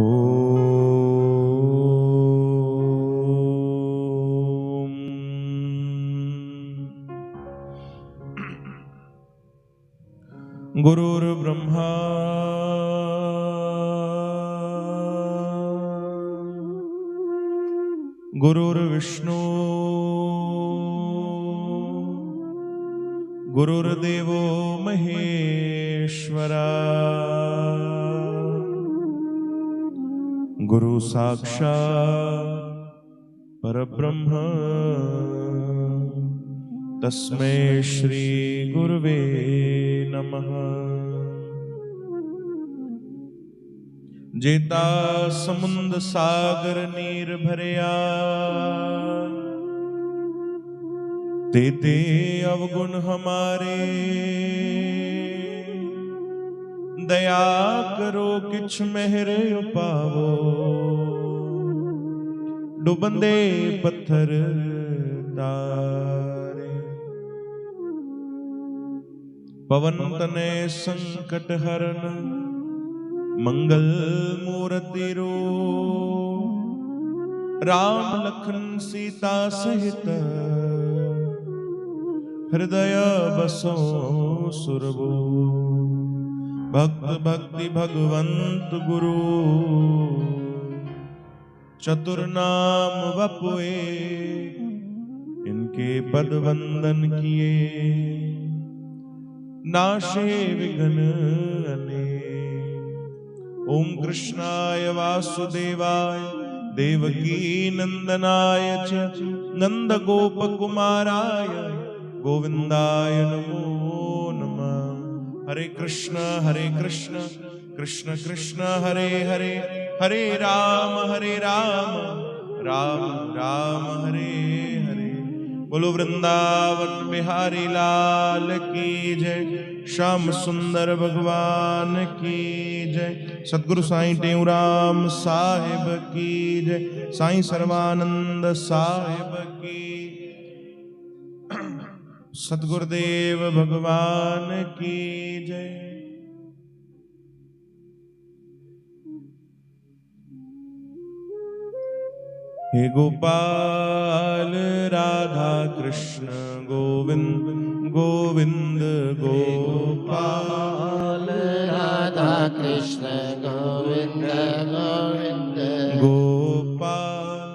ओम। गुरुर्ब्रह्मा गुरुर्विष्णु गुरुर्देवो महेश्वरा गुरु साक्षात् परब्रह्म तस्मै श्री गुरुवे नमः। जेता समुंद सागर नीर भरया तेते अवगुण हमारे। दया करो किछ मेहर उपावो डुबंदे पत्थर तारे। पवन तने संकट हरन मंगल मूर्ति रो। राम लखन सीता सहित हृदय बसो सुरभो। भक्त भक्ति भगवंत गुरु चतुर नाम वपुए। इनके पद वंदन किए नाशे विघ्न अनेक। ओम कृष्णाय वासुदेवाय देवकी नंदनाय च नंद गोप कुमाराय गोविंदाय नमो नमः। हरे कृष्ण कृष्ण कृष्ण हरे हरे, हरे राम राम राम हरे हरे। बोलो वृंदावन बिहारी लाल की जय। श्याम सुंदर भगवान की जय। सद्गुरु साईं टेऊराम साहिब की जय। साईं सर्वानंद साहिब की। सद्गुरुदेव भगवान की जय। हे गोपाल राधा कृष्ण गोविंद गोविंद गोपाल राधा कृष्ण गोविंद गोविंद गोपाल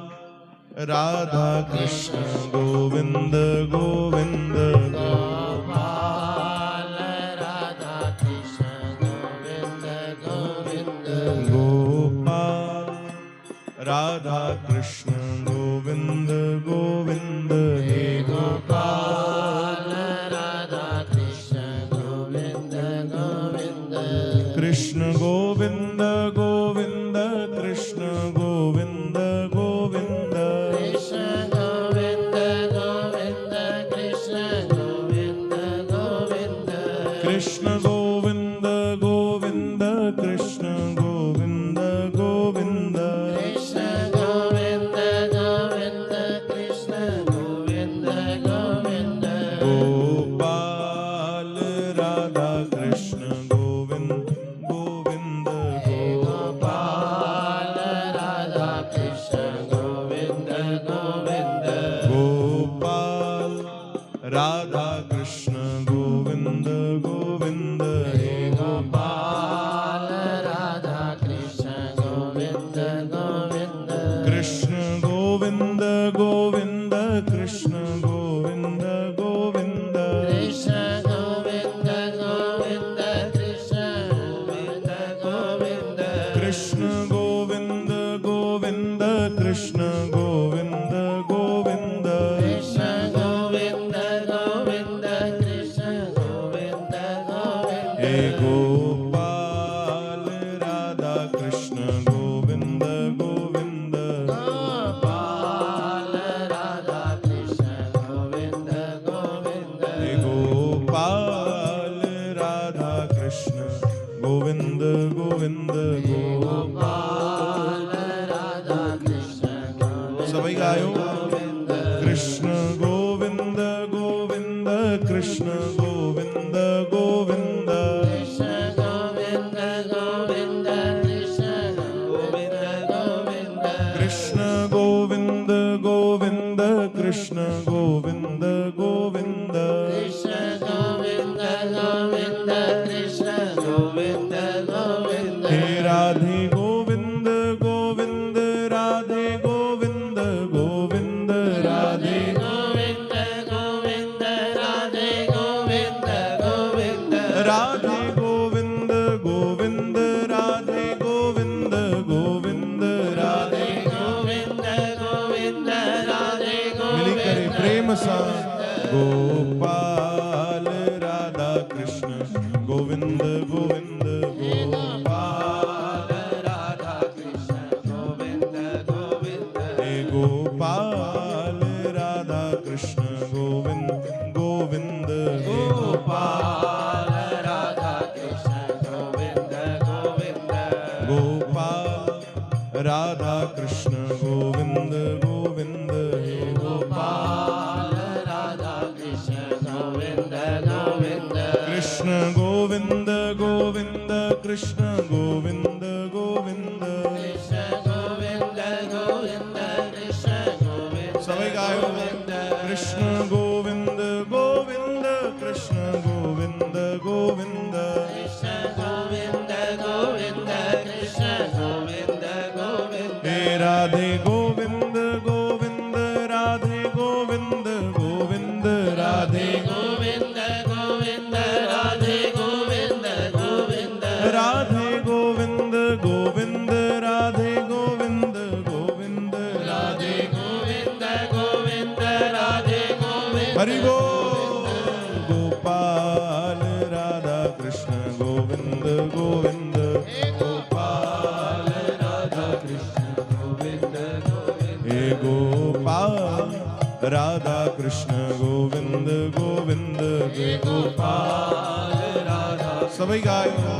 राधा कृष्ण गोविंद गोविंद गोपाल राधा कृष्ण गोविंद गोविंद गोपाल राधा कृष्ण गोविंद गोविंद। हे गोपाल राधा कृष्ण गोविंद गोविंद कृष्ण गोविंद गोविंद कृष्ण गोविंद गोविंद कृष्ण गोविंद गोविंद कृष्ण गोविंद गोविंद कृष्ण गोविंद गोविंद कृष्ण गोविंद गोविंद कृष्ण गोविंद गोविंद कृष्ण गोविंद गोविंद गोपाल राधा कृष्ण गोविंद गोविंद गोपाल राधा कृष्ण गोविंद गोविंद गोपाल राधा कृष्ण गोविंद गोविंद गोपाल राधा कृष्ण गोविंद गोविंद कृष्ण गोविंद गोविंद कृष्ण गोविंद गोविंद कृष्ण गोविंद गोविंद कृष्ण गोविंद गोविंद कृष्ण गोविंद गोविंद कृष्ण गोविंद गोविंद कृष्ण गोविंद गोविंद कृष्ण गोविंद गोविंद हे गोपाल राधा कृष्ण गोविंद गोविंद गोपाल राधा कृष्ण गोविंद गोविंद हे गोपाल राधा कृष्ण गोविंद गोविंद गोपाल राधा कृष्ण गोविंद सभी गायो। गोविंद कृष्ण गोविंद गोविंद कृष्ण गोविंद गोविंद कृष्ण गोविंद गोविंद कृष्ण गोविंद कृष्ण गोविंद गोविंद कृष्ण गोविंद गोविंद कृष्ण गोविंद गोविंद कृष्ण गोविंद गोविंद हे राधे गोविंद गोविंद राधे गोविंद गोविंद राधे गोविंद गोविंद राधे गोविंद गोविंद राधे गोविंद गोविंद राधे गोविंद गोविंद राधे गोविंद गोविंद राधे मिली करे गोविंद प्रेम सा गोपाल राधा कृष्ण गोविंद गोविंद गोपाल राधा कृष्ण गोविंद गोविंद हे गोपाल राधा कृष्ण गोविंद गोविंद हे गोपाल राधा कृष्ण गोविंद गोविंद गोपाल राधा कृष्ण गोविंद गोविंद हे गोपाल राधा कृष्ण गोविंद गोविंद कृष्ण गोविंद गोविंद कृष्ण गोविंद गोविंद कृष्ण गोविंद गोविंद कृष्ण गोविंद सभी गायो कृष्ण गोविंद गोविंद कृष्ण गोविंद गोविंद कृष्ण गोविंद गोविंद कृष्ण गोविंद गोविंद हे राधे गोविंद गोविंद राधे गोविंद गोविंद राधे गोविंद गोविंद राधे गोविंद गोविंद राधे गोविंद गोविंद राधे गोविंद गोविंद राधे गोविंद गोविंद राधे गोविंद हरि बोल गोपाल राधा कृष्ण गोविंद गोविंद गोपाल राधा कृष्ण गोविंद गोविंद हे गोपाल राधा कृष्ण गोविंद गोविंद हे गोपाल राधा सभी गायो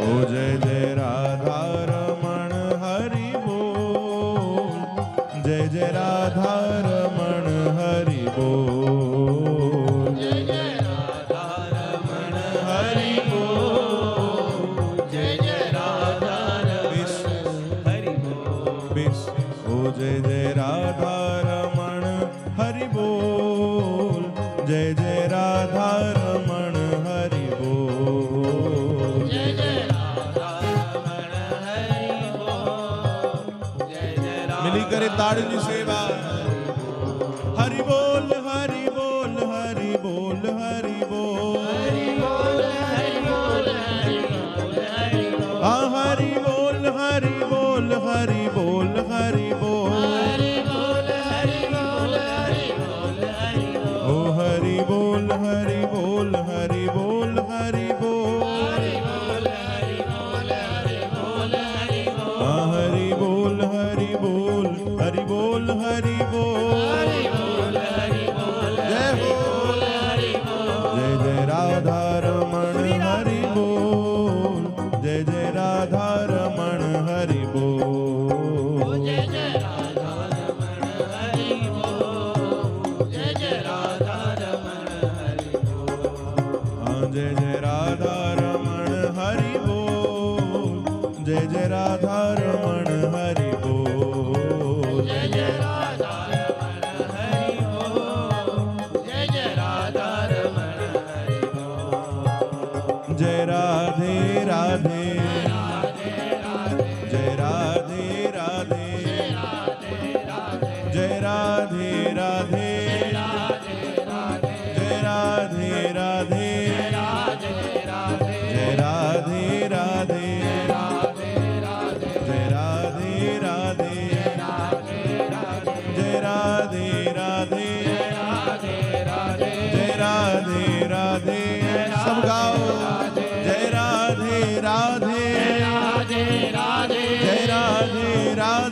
ओ जय जय राधा रमण हरि बोल जय जय राधा रमण हरि बोल जय जय राधा रमण हरि बोल जय जय राधा रमण हरि बोल बिस ओ जय जय राधा रमण हरि बोल जय जय राधा रमण हरि बोल जय जय राधा रमण हरि बोल जय जय मिली करे ताड़ी की सेवा हरि बोल हरि बोल हरि बोल हरि बोल हरि बोल हरि बोल हरि बोल हरि बोल हाँ हरि बोल हरि बोल हरि बोल हरि बोल हरि बोल हरि बोल हरि बोल हरि बोल ओ हरि बोल हरि बोल हरि बोल हरि बोल हरि बोल हरि बोल हरि बोल हरि बोल हाँ हरि बोल हरि बोल हरि बोल हरि बोल हरि बोल हरि बोल जय हो हरि बोल जय जय राधा रमण हरि बोल जय जय राधा रमण हरि बोल जय जय राधा रमण हरि बोल जय जय राधा रमण हरि बोल हाँ जय जय राधा रमण हरि बोल जय जय राधा रमण हरि बोल जय जय राधा रमण हरि बोल जय जय राधा रमण हरि बोल जय राधे राधे जय राधे राधे जय राधे राधे जय राधे राधे जय राधे राधे जय राधे राधे जय राधे राधे जय राधे राधे सब गाओ जय राधे राधे जय राधे राधे जय राधे राधे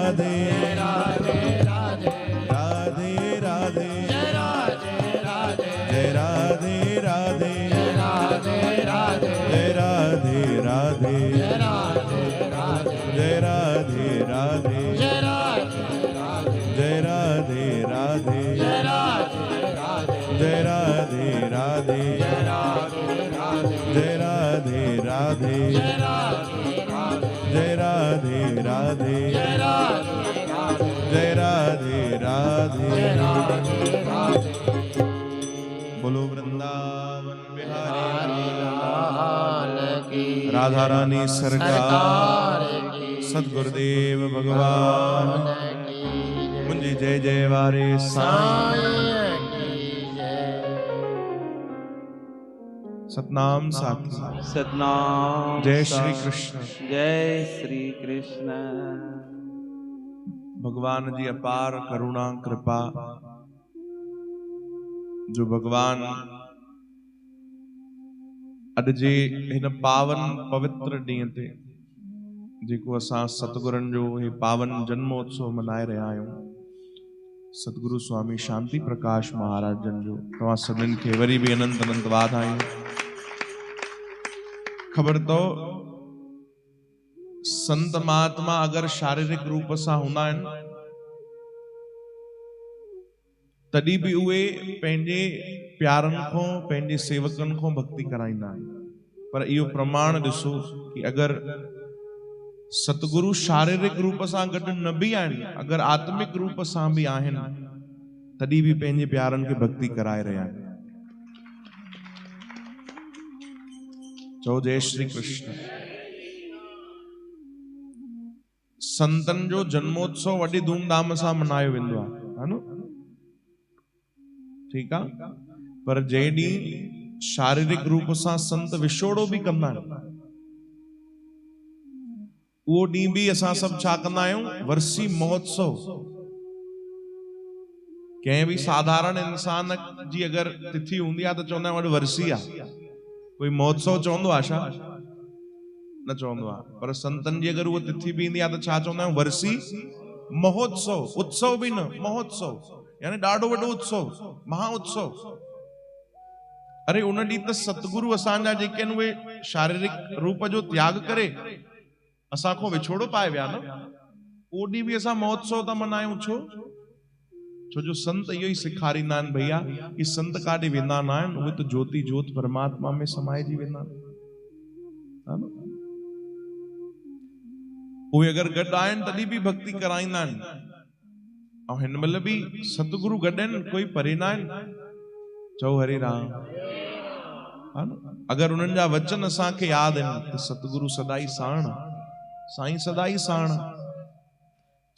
राधे राधे राधे राधे जय राधे राधे जय राधे राधे जय राधे राधे जय राधे राधे जय राधे राधे जय राधे राधे राधे जय राधे राधे जय राधे राधे जय राधे राधे जय राधे राधे जय राधे राधे बोलो वृंदावन बिहारी हरि लाल की राधा रानी सरकार सरकार की सतगुरुदेव भगवान की मुंहिंजी जय जय वारे साईं साईं की जय सतनाम साखी सतनाम जय श्री कृष्ण जय श्री कृष्ण। भगवान जी अपार करुणा कृपा जो भगवान अॼु जे हिन पावन पवित्र ॾींहं ते जेको असां सतगुरनि जो हे पावन जन्मोत्सव मनाए रहिया आहियूं, सतगुरु स्वामी शांति प्रकाश महाराज जन जो तव्हां सभिनीनि खे वरी बि अनंत अनंत वाधायूं। ख़बर तो संत महात्मा अगर शारीरिक रूप सां हूंदा आहिनि तॾहिं बि उहे पंहिंजे प्यारनि खां पंहिंजे सेवकनि खां भक्ति कराईंदा आहिनि, पर इहो प्रमाण ॾिसो कि अगर सतगुरु शारीरिक रूप सां गॾु न बि आहिनि, अगर आत्मिक रूप सां बि आहिनि तॾहिं बि पंहिंजे प्यारनि खे भक्ति कराए रहिया आहिनि। चओ जय श्री कृष्ण। संतन जो जन्मोत्सव वॾी धूमधाम सां मनायो वेंदो आहे न, ठीक आहे, पर जंहिं ॾींहुं शारीरिक रूप सां संत विछोड़ो बि कंदा आहिनि उहो ॾींहुं बि असां सभु छा कंदा आहियूं, वर्सी महोत्सव। कंहिं बि साधारण इंसान जी अगर तिथि हूंदी आहे त चवंदा आहियूं अॼु वर्सी आहे, कोई महोत्सव चवंदो आहे छा? न चवंदो आहे। पर संतन जी अगर उहा तिथि बि ईंदी आहे त छा चवंदा आहियूं, वर्सी महोत्सव। उत्सव बि न, महोत्सव, यानी ॾाढो वॾो उत्सव, महा उत्सव। अरे उन ॾींहुं त सतगुरु असांजा जेके आहिनि उहे शारीरिक रूप जो त्याग करे असां खां विछोड़ो पाए विया न, उहो ॾींहुं बि असां महोत्सव था मनायूं। छो जो संत इहो ई सेखारींदा आहिनि भैया कि संत काॾे वेंदा न आहिनि, उहे त ज्योति ज्योत परमात्मा में समाइजी वेंदा आहिनि। उहे अगर गॾु आहिनि तॾहिं बि भक्ति कराईंदा आहिनि। ऐं हिन महिल बि सतगुरु गॾु आहिनि, कोई परे न आहिनि। चओ हरे राम। अगर उन्हनि जा वचन असांखे यादि आहिनि त सतगुरु सदाई साण, साईं सदाई साण।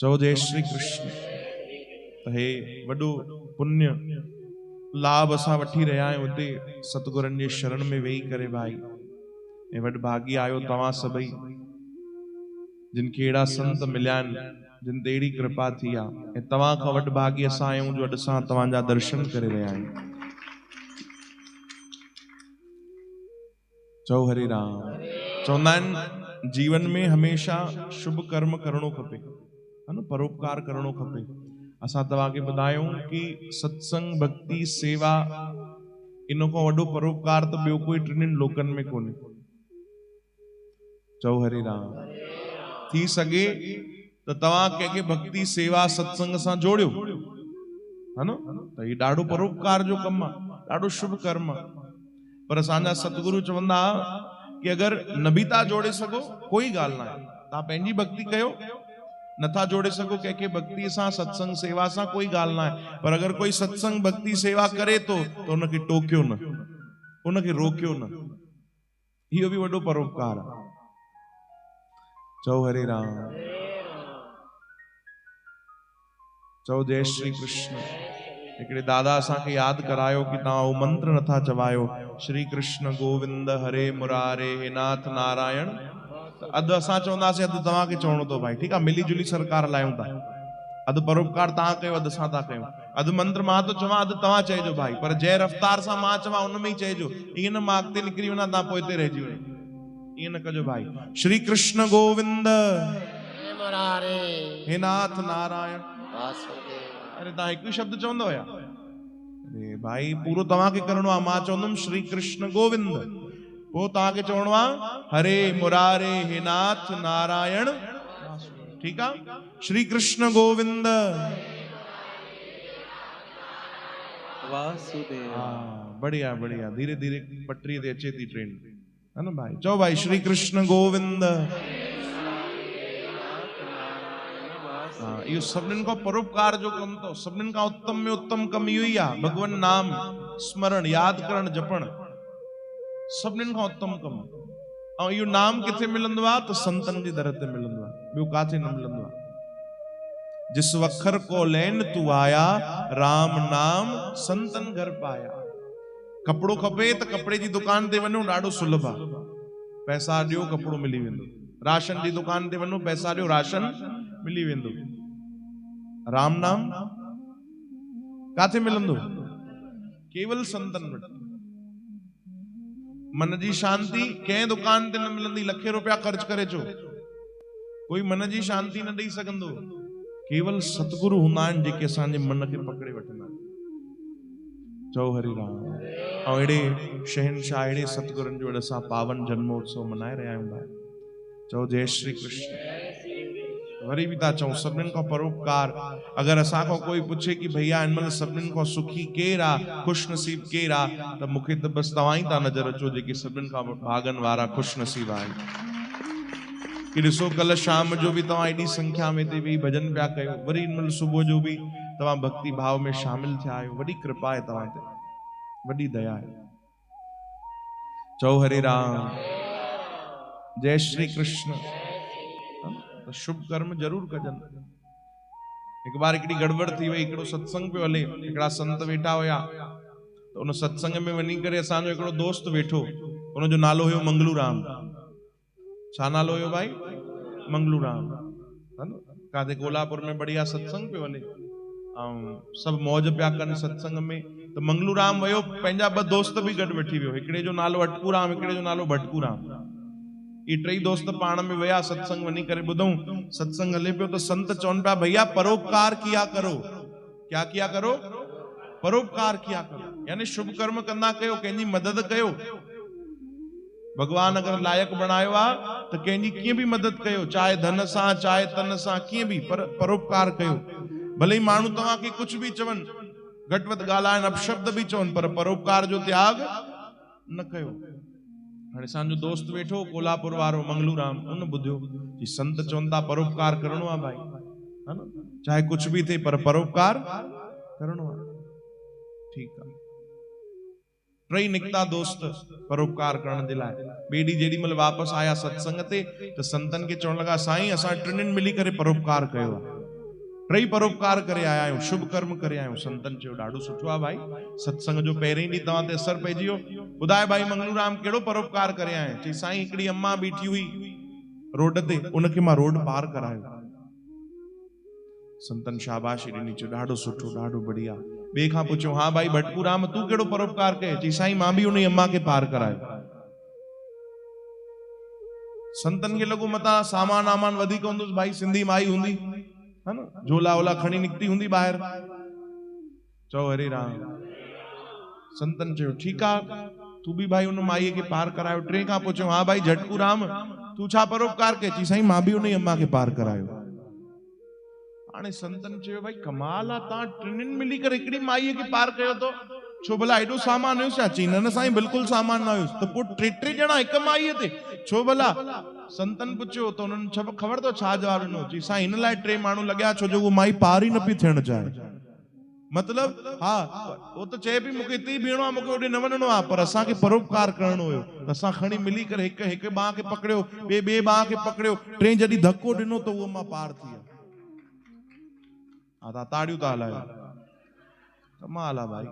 चओ जय श्री कृष्ण। त हे वॾो पुण्य लाभ असां वठी रहिया आहियूं हिते सतगुरनि जे शरण में वेही करे भाई। ऐं वॾ भागी आहियो तव्हां सभई जिन खे अहिड़ा संत मिलिया आहिनि, जिन ते अहिड़ी कृपा थी आहे। ऐं तव्हां खां वॾ भागी असां आहियूं जो अॼु असां तव्हांजा दर्शन करे रहिया आहियूं। चओ हरे राम। चवंदा आहिनि जीवन में हमेशा शुभ कर्म करणो खपे, है न, परोपकार करणो खपे। असां तव्हांखे ॿुधायूं कि सत्संग भक्ति सेवा इन खां वॾो परोपकार त ॿियो कोई टिनिनि लोकनि में कोन्हे। चओ हरे राम। थी सघे त तव्हां कंहिंखे भक्ति सेवा सत्संग सां जोड़ियो, है न, त हीउ ॾाढो परोपकार जो कमु आहे, ॾाढो शुभ कर्म आहे। पर असांजा सतगुरु चवंदा कि अगर न बि था जोड़े सघो कोई ॻाल्हि न आहे, तव्हां पंहिंजी भक्ति कयो। नथा जोड़े सघो कंहिंखे भक्ति सां सत्संग सेवा सां कोई ॻाल्हि न आहे, पर अगर कोई सत्संग भक्ति सेवा करे थो त उनखे टोकियो न, उनखे रोकियो न। इहो बि वॾो परोपकार आहे। चओ हरे राम। चओ जय श्री कृष्ण। हिकिड़े दादा असांखे यादि करायो कि तव्हां उहो मंत्र नथा चवायो, श्री कृष्ण गोविंद हरे मुरारे हे नाथ नारायण। अधु असां चवंदासीं, अधु तव्हांखे चवणो थो भाई। ठीकु आहे, मिली जुली सरकार हलायूं था। अधु परोपकार तव्हां कयो, अधु असां था कयूं। अधु मंत्र मां थो चवां, अधु तव्हां चइजो भाई। पर जंहिं रफ़्तार सां मां चवां उन में ई चइजो, ईअं न मां अॻिते निकिरी वञा तव्हां पोइ हिते रहिजी वञो, ईअं न कजो भाई। श्री कृष्ण गोविंद मुरारे हे नाथ नारायण। वासुदेव। अरे तव्हां हिकु शब्द चवंदो या? अरे भाई पूरो तव्हांखे करणो आहे। मां चवंदुमि श्री कृष्ण गोविंद, पोइ तव्हांखे चवणो आहे हरे मुरारे हे नाथ नारायण। ठीकु आहे, श्री कृष्ण गोविंद वासुदेव। बढ़िया बढ़िया। धीरे धीरे पटरी ते अचे थी ट्रेन। है ना भाई? चओ भाई श्री कृष्ण गोविंद। हाँ, इहो सभिनीनि खां परोपकार जो कमु अथव, सभिनीनि खां उत्तम में उत्तम कमु इहो ई आहे। भगवान नाम स्मरण, यादि करण, जपण, सभिनीनि खां उत्तम कमु। ऐं इहो नाम किथे मिलंदो आहे? त संतनि जी दर ते मिलंदो आहे, ॿियो काथे न मिलंदो आहे। जिस वखर को लैन तू आया, राम नाम संतन घर पाया। कपिड़ो खपे त कपिड़े जी दुकान ते वञो, ॾाढो सुलभ आहे, पैसा ॾियो कपिड़ो मिली वेंदो। राशन जी दुकान ते वञो, पैसा ॾियो राशन मिली वेंदो। राम नाम काथे मिलंदो? केवल संतन वटि। मन जी शांति कंहिं दुकान ते न मिलंदी, लखे रुपया ख़र्च करे अचो, कोई मन जी शांति न ॾेई सघंदो। केवल सतगुरु हूंदा आहिनि जेके असांजे मन खे पकड़े वठंदा आहिनि। चओ हरि राम। ऐं अहिड़े शहनशाह, अहिड़े सतगुरनि जो असां पावन जन्मोत्सव मनाए रहिया आहियूं भाई। चओ जय श्री कृष्ण। वरी बि था चऊं सभिनीनि खां परोपकार। अगरि असां खां कोई पुछे कि भैया हिन महिल सभिनीनि खां सुखी केरु आहे, ख़ुशनसीब केरु आहे, त मूंखे त बसि तव्हां ई था नज़र अचो जेके सभिनीनि खां भागनि वारा ख़ुशनसीब आहिनि। कि ॾिसो कल्ह शाम जो बि तव्हां एॾी संख्या में ते वेही भॼन पिया कयो, वरी हिन महिल सुबुह जो बि तव्हां भक्ति भाव में शामिल थिया आहियो। वॾी कृपा आहे तव्हां ते, वॾी दया आहे। चओ हरे राम। जय श्री कृष्ण। तो शुभ कर्म जरूर कजनि। हिकु बार हिकिड़ी गड़बड़ थी वई, हिकिड़ो सत्संग पियो हले, हिकिड़ा संत वेठा हुया, तो उन सत्संग में वञी करे असांजो हिकिड़ो दोस्त वेठो, उनजो नालो हुयो मंगलू राम। छा नालो हुयो भाई? मंगलू राम। काथे कोल्हापुर में बढ़िया सत्संग पियो हले, सब मौज पिया कनि सत्संग में। तो मंगलू राम वयो, पंहिंजा ॿ दोस्त भी गॾु वठी वियो, हिकिड़े जो नालो अटकू राम, हिकिड़े जो नालो भटकू राम। ये टई दोस्त पाण में वया सत्संग वञी करे। ॿुधऊं सत्संग हले पियो तो संत चवनि पिया भैया परोपकार किया करो। क्या किया करो? परोपकार किया करो, यानी शुभ कर्म कंदा कयो, कंहिंजी मदद कयो। भगवान अगर लायक बनायो आहे तो कंहिंजी कीअं भी मदद कयो, चाहे धन सां चाहे तन सां, कीअं भी, पर परोपकार कयो। भले ही माण्हू तव्हांखे कुछ भी चवनि, घटि वधि ॻाल्हाइनि, अपशब्द भी चवनि, पर परोपकार जो त्याग न कयो। हाणे असांजो दोस्त वेठो कोल्हापुर वारो मंगलू राम, उन ॿुधियो कि संत चवनि था परोपकार करणो आहे भाई, है ना, चाहे कुछ भी थिए पर परोपकार करणो आहे। ठीकु आहे। टई निकिता दोस्त परोपकार करण जे लाइ। ॿिए ॾींहुं जेॾी महिल वापसि आया सत्संग ते त संतनि खे चवण लॻा साईं असां टिनिनि मिली करे परोपकार कयो आहे, टई परोपकार करे आया आहियूं, शुभ कर्म करे आया आहियूं। संतनि चयो ॾाढो सुठो आहे भाई, सत्संग जो पहिरें ॾींहुं तव्हां ते असरु पइजी वियो। ॿुधाए भाई मंगलू राम कहिड़ो परोपकार करे आया? चई साईं हिकिड़ी अम्मा बीठी हुई रोड ते, उनखे मां रोड पार करायो। संतन शाबाशी ॾिनी, चयो ॾाढो सुठो, ॾाढो बढ़िया। ॿिए खां पुछियो हाँ भाई भटकू राम तूं कहिड़ो परोपकार कयो? चई साईं मां बि उन अम्मा खे पार करायो। संतन खे लॻो मतां सामान वामान वधीक हूंदुसि, भाई सिंधी माई हूंदी, है ना, झोला वोला खणी निकिती हूंदी ॿाहिरि। चओ हरे राम। संतन चयो ठीकु आहे, तूं बि भाई उन माईअ खे पार करायो। टे खां पुछियो हाँ भाई झटकू राम तूं छा परोपकार कयो? चई साईं मां बि उन अम्मा खे पार करायो। हाणे संतन चयो भाई कमाल आहे, तव्हां टिनिनि मिली करे हिकिड़ी माईअ खे पार कयो तो, छो भला एॾो सामान हुयुसि छा? चई न साईं बिल्कुलु सामान न हुयुसि। त पोइ टे ॼणा हिक माईअ ते, छो भला? संतन पुछियो त उन्हनि ख़बर अथव छा जवाबु ॾिनो? चई साईं हिन लाइ टे माण्हू लॻिया छो जो उहो माई पार ई न पई थियण चाहे। मतलब हा वो तो चए पई मूंखे हिते ई बीहणो आहे, मूंखे होॾे न वञणो आहे, पर असांखे परोपकार करणो हुयो त असां खणी मिली करे हिक बांह खे पकड़ियो, ॿिए बांह खे पकड़ियो, टे जॾहिं धक्को ॾिनो त उहो मां पार थी विया। हा तव्हां ताड़ियूं था हलायो, कमाल आहे भाई।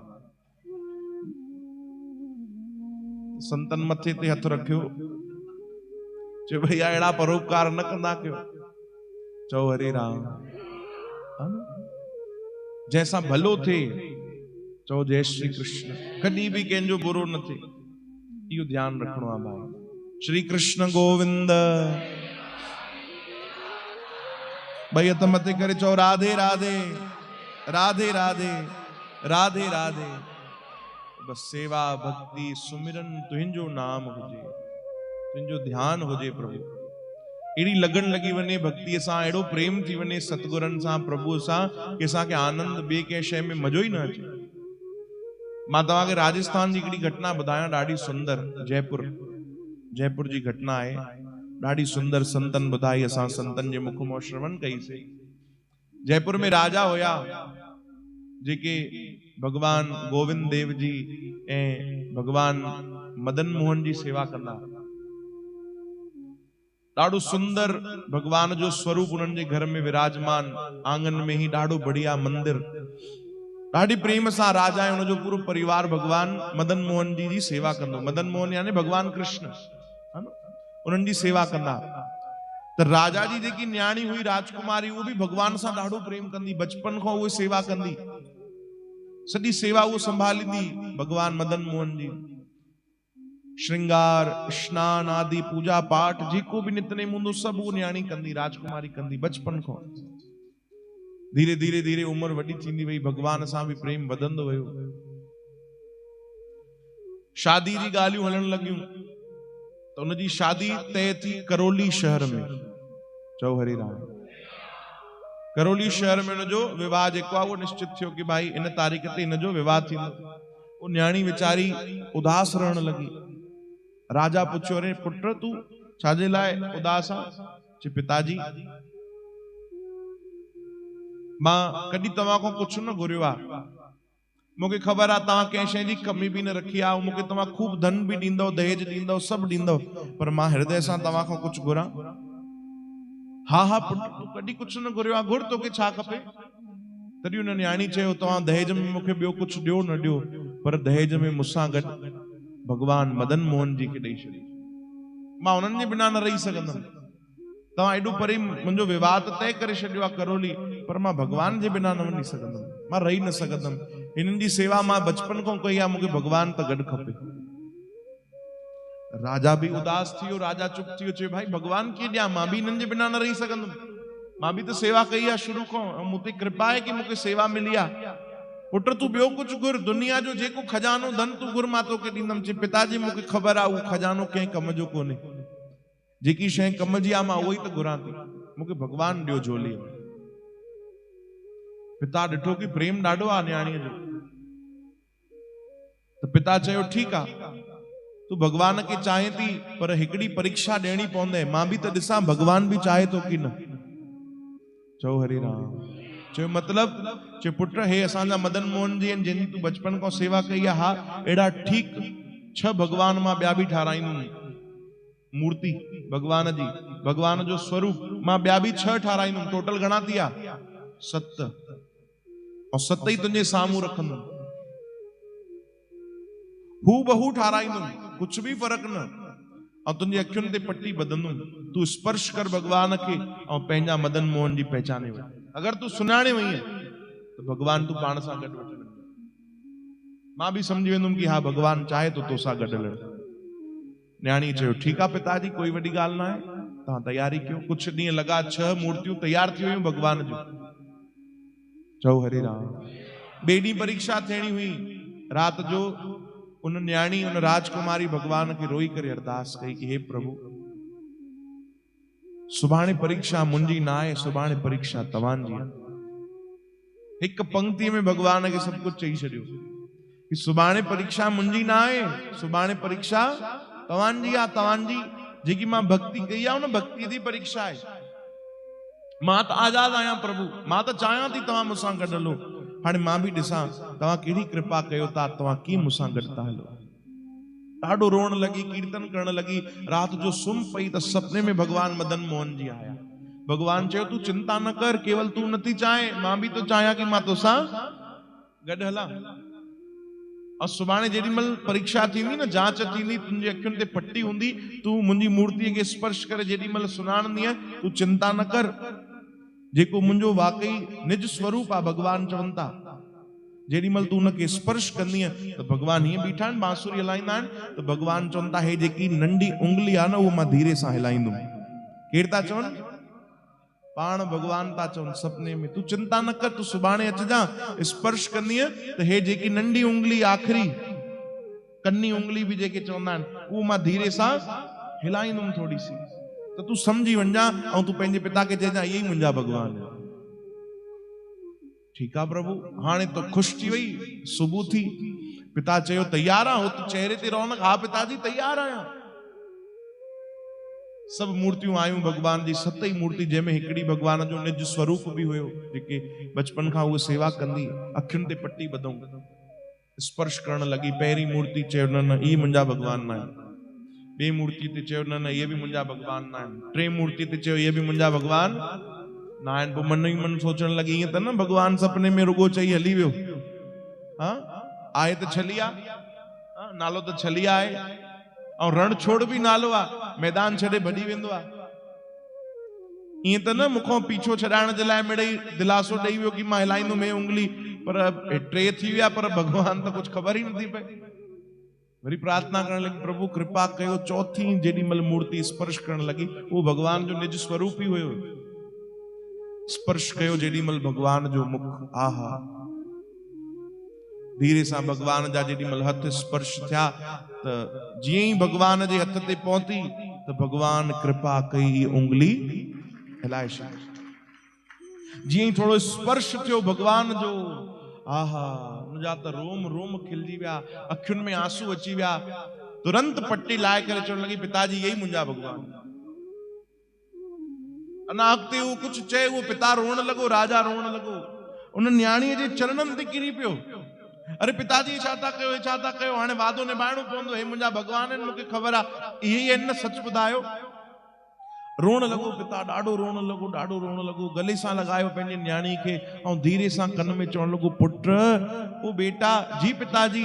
संतन मथे ते हथ रखियो, चयो भैया अहिड़ा परोपकार न कंदा कयो। चओ हरे राम। जैसा भलो थे, चओ जय श्री कृष्ण। कॾहिं भी कंहिंजो बुरो न थे, इहो ध्यान रखणो आहे भाई। श्री कृष्ण गोविंद। भाई हथ मथे करे चओ राधे राधे राधे राधे राधे राधे। बस सेवा भक्ति सुमिरन तुंहिंजो नाम हुजे, तुंहिंजो ध्यान हुजे प्रभु। एड़ी लगन लगी वने भक्ति सां, एड़ो प्रेम थी वने सतगुरन सां, प्रभु सां, कि असांखे आनंद ॿिए कंहिं शइ में मज़ो ई न अचे। मां तव्हांखे राजस्थान जी हिकिड़ी घटना ॿुधायां, ॾाढी सुंदर। जयपुर जयपुर जी घटना है, ॾाढी सुंदर संतन ॿुधाई, असां संतन जे मुख मां श्रवण कईसीं। जयपुर में राजा हुया जेके भगवान गोविंद देव जी ऐं भगवान मदन मोहन जी सेवा कंदा। ॾाढो सुंदर भगवान जो स्वरूप उन्हनि जे घर में विराजमान, आंगन में ही ॾाढो बढ़िया मंदिर, ॾाढी प्रेम सां राजा ऐं उनजो पूरो परिवार भगवान मदन मोहन जी सेवा कंदो। मदन मोहन यानी भगवान कृष्ण, है न, उन्हनि जी सेवा कंदा। त राजा जी जेकी न्याणी हुई राजकुमारी, उहो बि भगवान सां ॾाढो प्रेम कंदी, बचपन खां उहे सेवा कंदी, सॼी सेवा उहो संभालींदी भगवान मदन मोहन जी। श्रृंगार, स्नान आदि, पूजा पाठ जेको भी नितनेम हूंदो सभु उहो न्याणी कंदी, राजकुमारी कंदी बचपन खां। धीरे धीरे धीरे उम्र वॾी थींदी वई, भगवान सां भी प्रेम वधंदो वियो। शादी जी ॻाल्हियूं हलण लॻियूं त उनजी शादी तय थी करौली शहर में। चओ हरि राम। करौली शहर में उनजो विवाह जेको आहे उहो निश्चित थियो कि भाई इन तारीख़ ते इनजो विवाह थींदो। वो न्याणी वीचारी उदास रहण लगी। राजा पुछियो, अरे पुत्र तू छाजे लाइ उदास आहे? चे पिताजी मां कॾहिं तव्हां खां कुछ न घुरियो आहे, मूंखे ख़बर आहे तव्हां कंहिं शइ जी कमी भी न रखी आहे, मूंखे तव्हां खूब धन भी ॾींदव, दहेज ॾींदव, सभु ॾींदव, पर मां हृदय सां तव्हां खां कुछ घुरां? हा हा पुत्र तू कॾहिं कुछ न घुरियो आहे, घुर तोखे छा खपे? तॾहिं उन न्याणी चयो, तव्हां दहेज में मूंखे ॿियो कुछ ॾियो न ॾियो, पर दहेज में मूंसां गॾु भगवान मदन मोहन जी खे ॾेई छॾियो। मां उन्हनि जे बिना न रही सघंदुमि। तव्हां एॾो परे मुंहिंजो विवाह त तय करे छॾियो आहे करौली, पर मां भगवान जे बिना न वञी सघंदुमि, मां रही न सघंदुमि। हिननि जी सेवा मां बचपन खां कई आहे, मूंखे भगवान त गॾु खपे। राजा भी उदास थी वियो, राजा चुप थी वियो, चयो भाई भगवान कीअं ॾियां, मां भी हिननि जे बिना न रही सघंदुमि, मां भी त सेवा कई आहे शुरू खां, मूं ते कृपा आहे कि मूंखे सेवा मिली आहे। पुत्र तू ॿियो कुछ घुर, दुनिया जो जेको खजानो धन तू घुर, मां तोखे ॾींदुमि। चई पिताजी मूंखे ख़बर आहे उहो खजानो कंहिं कम जो कोन्हे, जेकी शइ कम जी आहे मां उहो ई त घुरां थी, मूंखे भगवान ॾियो झोली। पिता ॾिठो कि प्रेम ॾाढो आहे न्याणीअ जो, त पिता चयो ठीकु आहे, तू भगवान खे चाहे थी, पर हिकिड़ी परीक्षा ॾियणी पवंदे, मां भी त ॾिसां भगवान भी चाहे थो कि न। चओ हरि राम। चयो मतलब? चयो पुत्र हे असांजा मदन मोहन जी आहिनि, जंहिंजी तूं बचपन खां सेवा कई आहे, हा अहिड़ा ठीकु 6 भगवान मां ॿिया भी ठाराईंदुमि, मूर्ति भगवान जी, भगवान जो स्वरूप मां ॿिया भी 6 ठाराईंदुमि। टोटल घणा थी विया? 7, और 7 ई तुंहिंजे साम्हूं रखंदुमि, हू बहु ठाराईंदुमि, कुछ भी फर्क न, और तुंहिंजी अखियुनि ते पट्टी ॿधंदुमि, तू स्पर्श कर भगवान खे और पंहिंजा मदन मोहन जी पहचाने वठ। अगर तू सुञाणे वई तो भगवान तू पाण सां गॾु वठी वेंदो, मां भी समझी वेंदुमि कि हा भगवान चाहे तो तोसां गॾु हलण। न्याणी चयो ठीकु आहे पिताजी, कोई वॾी ॻाल्हि न आहे, तव्हां तैयारी कयो। कुछ ॾींहं लॻा, 6 मूर्तियूं तैयार थी वयूं भगवान जूं। चओ हरि राम। ॿिए ॾींहुं परीक्षा थियणी हुई, राति जो उन न्याणी उन राजकुमारी भगवान खे रोई करे अरदास कई कि हे प्रभु, सुभाणे परीक्षा मुंहिंजी न आहे, सुभाणे परीक्षा तव्हांजी आहे। हिकु पंक्ति में भगवान खे सभु कुछ चई छॾियो कि सुभाणे परीक्षा मुंहिंजी न आहे, सुभाणे परीक्षा तव्हांजी आहे, तव्हांजी जेकी मां भक्ति कई आहे उन भक्ति जी परीक्षा आहे। मां त आज़ाद आहियां प्रभु, मां त चाहियां थी तव्हां मूंसां गॾु हलो, हाणे मां भी ॾिसां तव्हां कहिड़ी कृपा कयो था, तव्हां कीअं मूंसां गॾु था हलो। ॾाढो रोअण लगी, कीर्तन करण लगी, रात जो सुम्ह पई त सपने में भगवान मदन मोहन जी आया। भगवान चयो तू चिंता न कर, केवल तू नथी चाहे, मां भी तो चाहियां कि मां तोसां गॾु हलां। और सुभाणे जेॾीमहिल परीक्षा थींदी न, जांच थींदी, तुंहिंजी अखियुनि ते पट्टी हूंदी, तू मुंहिंजी मूर्तिअ खे स्पर्श करे जेॾीमहिल सुञाणंदीअ, तू चिंता न कर, जेको मुंहिंजो वाकई निज स्वरूप आहे, भगवान चवनि था, जेॾीमहिल तू उनखे स्पर्श कंदीअ त भगवान हीअं बीठा आहिनि, बांसुरी हलाईंदा आहिनि, त भगवान चवनि था हे जेकी नंढी उंगली आहे न, उहो मां धीरे सां हिलाईंदुमि। केरु था चवनि? पाण भगवान था चवनि सपने में, तू चिंता न कर, तू सुभाणे अचजां, स्पर्श कंदीअ त हे जेकी नंढी उंगली आख़िरी कन्नी उंगली भी जेके चवंदा आहिनि, उहो मां धीरे सां हिलाईंदुमि थोड़ी सी, त तू समझी वञा ऐं तू पंहिंजे पिता खे चइजां इहे ई मुंहिंजा भगवान आहिनि। ठीक है प्रभु, हाणे तो खुश थी वई। सुबह थी, पिता चयो तैयार आ? हो तो चेहरे ते रौनक, हा पिताजी तैयार आया। सब मूर्तियूं आयूं भगवान जी, 7 मूर्ति जंहिंमें हिकिड़ी भगवान जो निज स्वरूप बि हुयो, जेके बचपन खां उहे सेवा कंदी, अखियुनि ते पट्टी ॿधऊं, स्पर्श करण लॻी। पहिरीं मूर्ति चयो न न इहे मुंहिंजा भगवान न आहिनि, ॿिए मूर्ति ते चयो न न इहे बि मुंहिंजा भगवान न आहिनि, टे मूर्ति ते चयो इहे बि मुंहिंजा भगवान न आहिनि। पोइ मन ई मन सोचण लॻी ईअं त न भगवान सपने में रुगो चई हली वियो, हाँ आहे त छलिया, नालो त छलिया आहे, ऐं रण छोड़ बि नालो आहे, मैदान छॾे भॼी वेंदो आहे। ईअं त न मूंखां पीछो छॾाइण जे लाइ मिड़ई दिलासो ॾेई वियो कि मां हिलाईंदुमि उंगली, पर 3 थी विया, पर भगवान त कुझु ख़बर ई नथी पए। वरी प्रार्थना करण लॻी, प्रभु कृपा कयो। चौथी जेॾी महिल मूर्ति स्पर्श करण लॻी, उहो भगवान जो निज स्वरूप ई हुयो। स्पर्श कयो जेॾी महिल भगवान जो मुख, आहा, धीरे सां भगवान जा जेॾी महिल हथ स्पर्श थिया, त जीअं ई भगवान जे हथ ते पहुती त भगवान कृपा कई, उंगली हिलाए छॾी। जीअं ई थोरो स्पर्श थियो भगवान जो, आहा, मुंहिंजा त रोम रोम खिलजी विया, अखियुनि में आंसू अची विया। तुरंत पट्टी लाए करे चवण लॻी, पिताजी यही मुंहिंजा भगवान। अञा अॻिते उहो कुझु चए, उहो पिता रोअण लॻो, राजा रोअण लॻो, उन न्याणीअ जे चरणनि ते किरी पियो। अरे पिताजी छा था कयो, छा था कयो, हाणे वादो निभाइणो पवंदो, हे मुंहिंजा भगवान आहिनि, मूंखे ख़बर आहे, इहे ई आहिनि न, सच ॿुधायो। रोअण लॻो पिता, ॾाढो रोअण लॻो, ॾाढो रोअण लॻो। गले सां लॻायो पंहिंजे न्याणी खे, ऐं धीरे सां कन में चवण लॻो, पुट, ओ बेटा, जी पिताजी,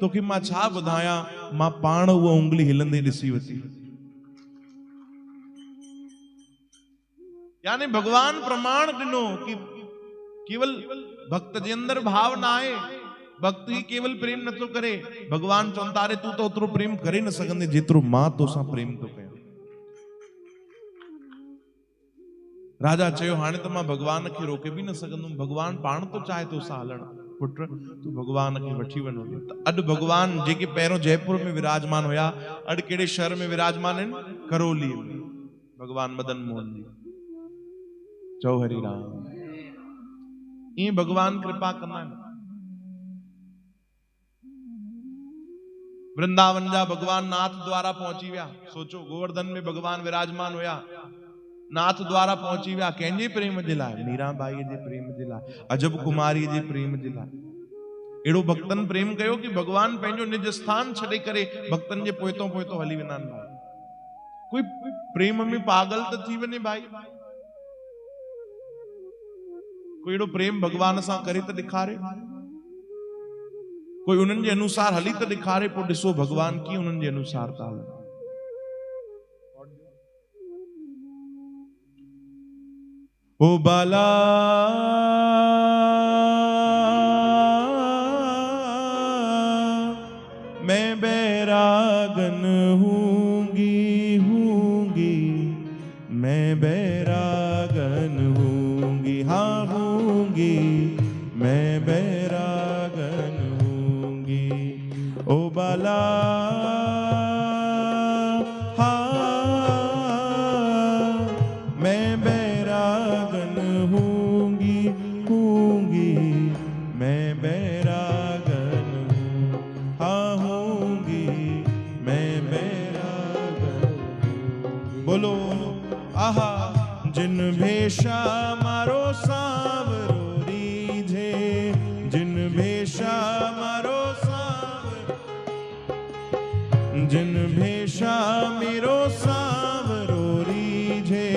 तोखे मां छा ॿुधायां, मां पाण उहा उंगली हिलंदे ॾिसी वरिती। यानी भगवान प्रमाण ॾिनो कि केवल भक्त जे अंदर भाव न आहे, भक्त ही केवल प्रेम नथो करे, भगवान चवनि था, अरे तू तो ओतिरो प्रेम करे न सघंदे जेतिरो मां तोसां प्रेम थो कयां। राजा चयो, हाणे त मां भगवान खे रोके बि न सघंदुमि, भगवान पाण तो चाहे तोसां हलण, पुट तू भगवान खे वठी वञो। अॼु भगवान जेके पहिरों जयपुर में विराजमान हुया, अॼु कहिड़े शहर में विराजमान आहिनि, करौली में, भगवान मदन मोहन जी। चौ हरि राम। ईअं भगवान कृपा कंदा आहिनि। वृंदावन जा भगवान नाथ द्वारा पहुची विया। सोचो, गोवर्धन में भगवान विराजमान हुया, नाथ द्वारा पहुची विया, कंहिंजे प्रेम जे लाइ, मीराबाई जे प्रेम जे लाइ, अजब कुमारी जे प्रेम जे लाइ। अहिड़ो भक्तन प्रेम कयो कि भगवान पंहिंजो निज स्थान छॾे करे भक्तन जे पोइतो पोइतो हली वेंदा आहिनि। भाई कोई प्रेम में पागल त थी वञे भाई, कोई अहिड़ो प्रेम भगवान सां करे त ॾेखारे, कोई उन्हनि जे अनुसार हली त ॾेखारे, पोइ ॾिसो भगवान कीअं उन्हनि जे अनुसार था हलनि। ओ बाला मैं बैरागन हूंगी हूंगी, मैं बैरागन हूंगी, हाँ हूंगी, मैं बैरागन हूंगी। ओ बाला जिन भेषा मारो सांवरो रीझे, जिन भेषा मारो सांवरो, जिन भेषा मेरो सांवरो रीझे,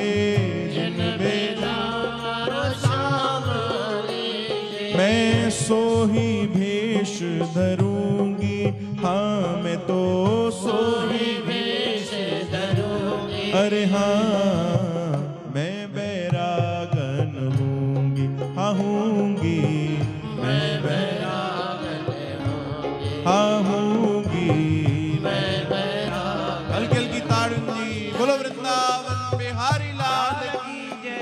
जिन भेषा मारो सांवरो रीझे, मैं सोही भेष धरूंगी, हाँ मैं तो सोही भेष धरूंगी। अरे हाँ हूंगी, मैं बैरागन हूंगी, हाँ हूंगी, मैं बैरागन। हल्की हल्की ताड़ियों जी, बोलो वृंदावन बिहारी लाल की जय।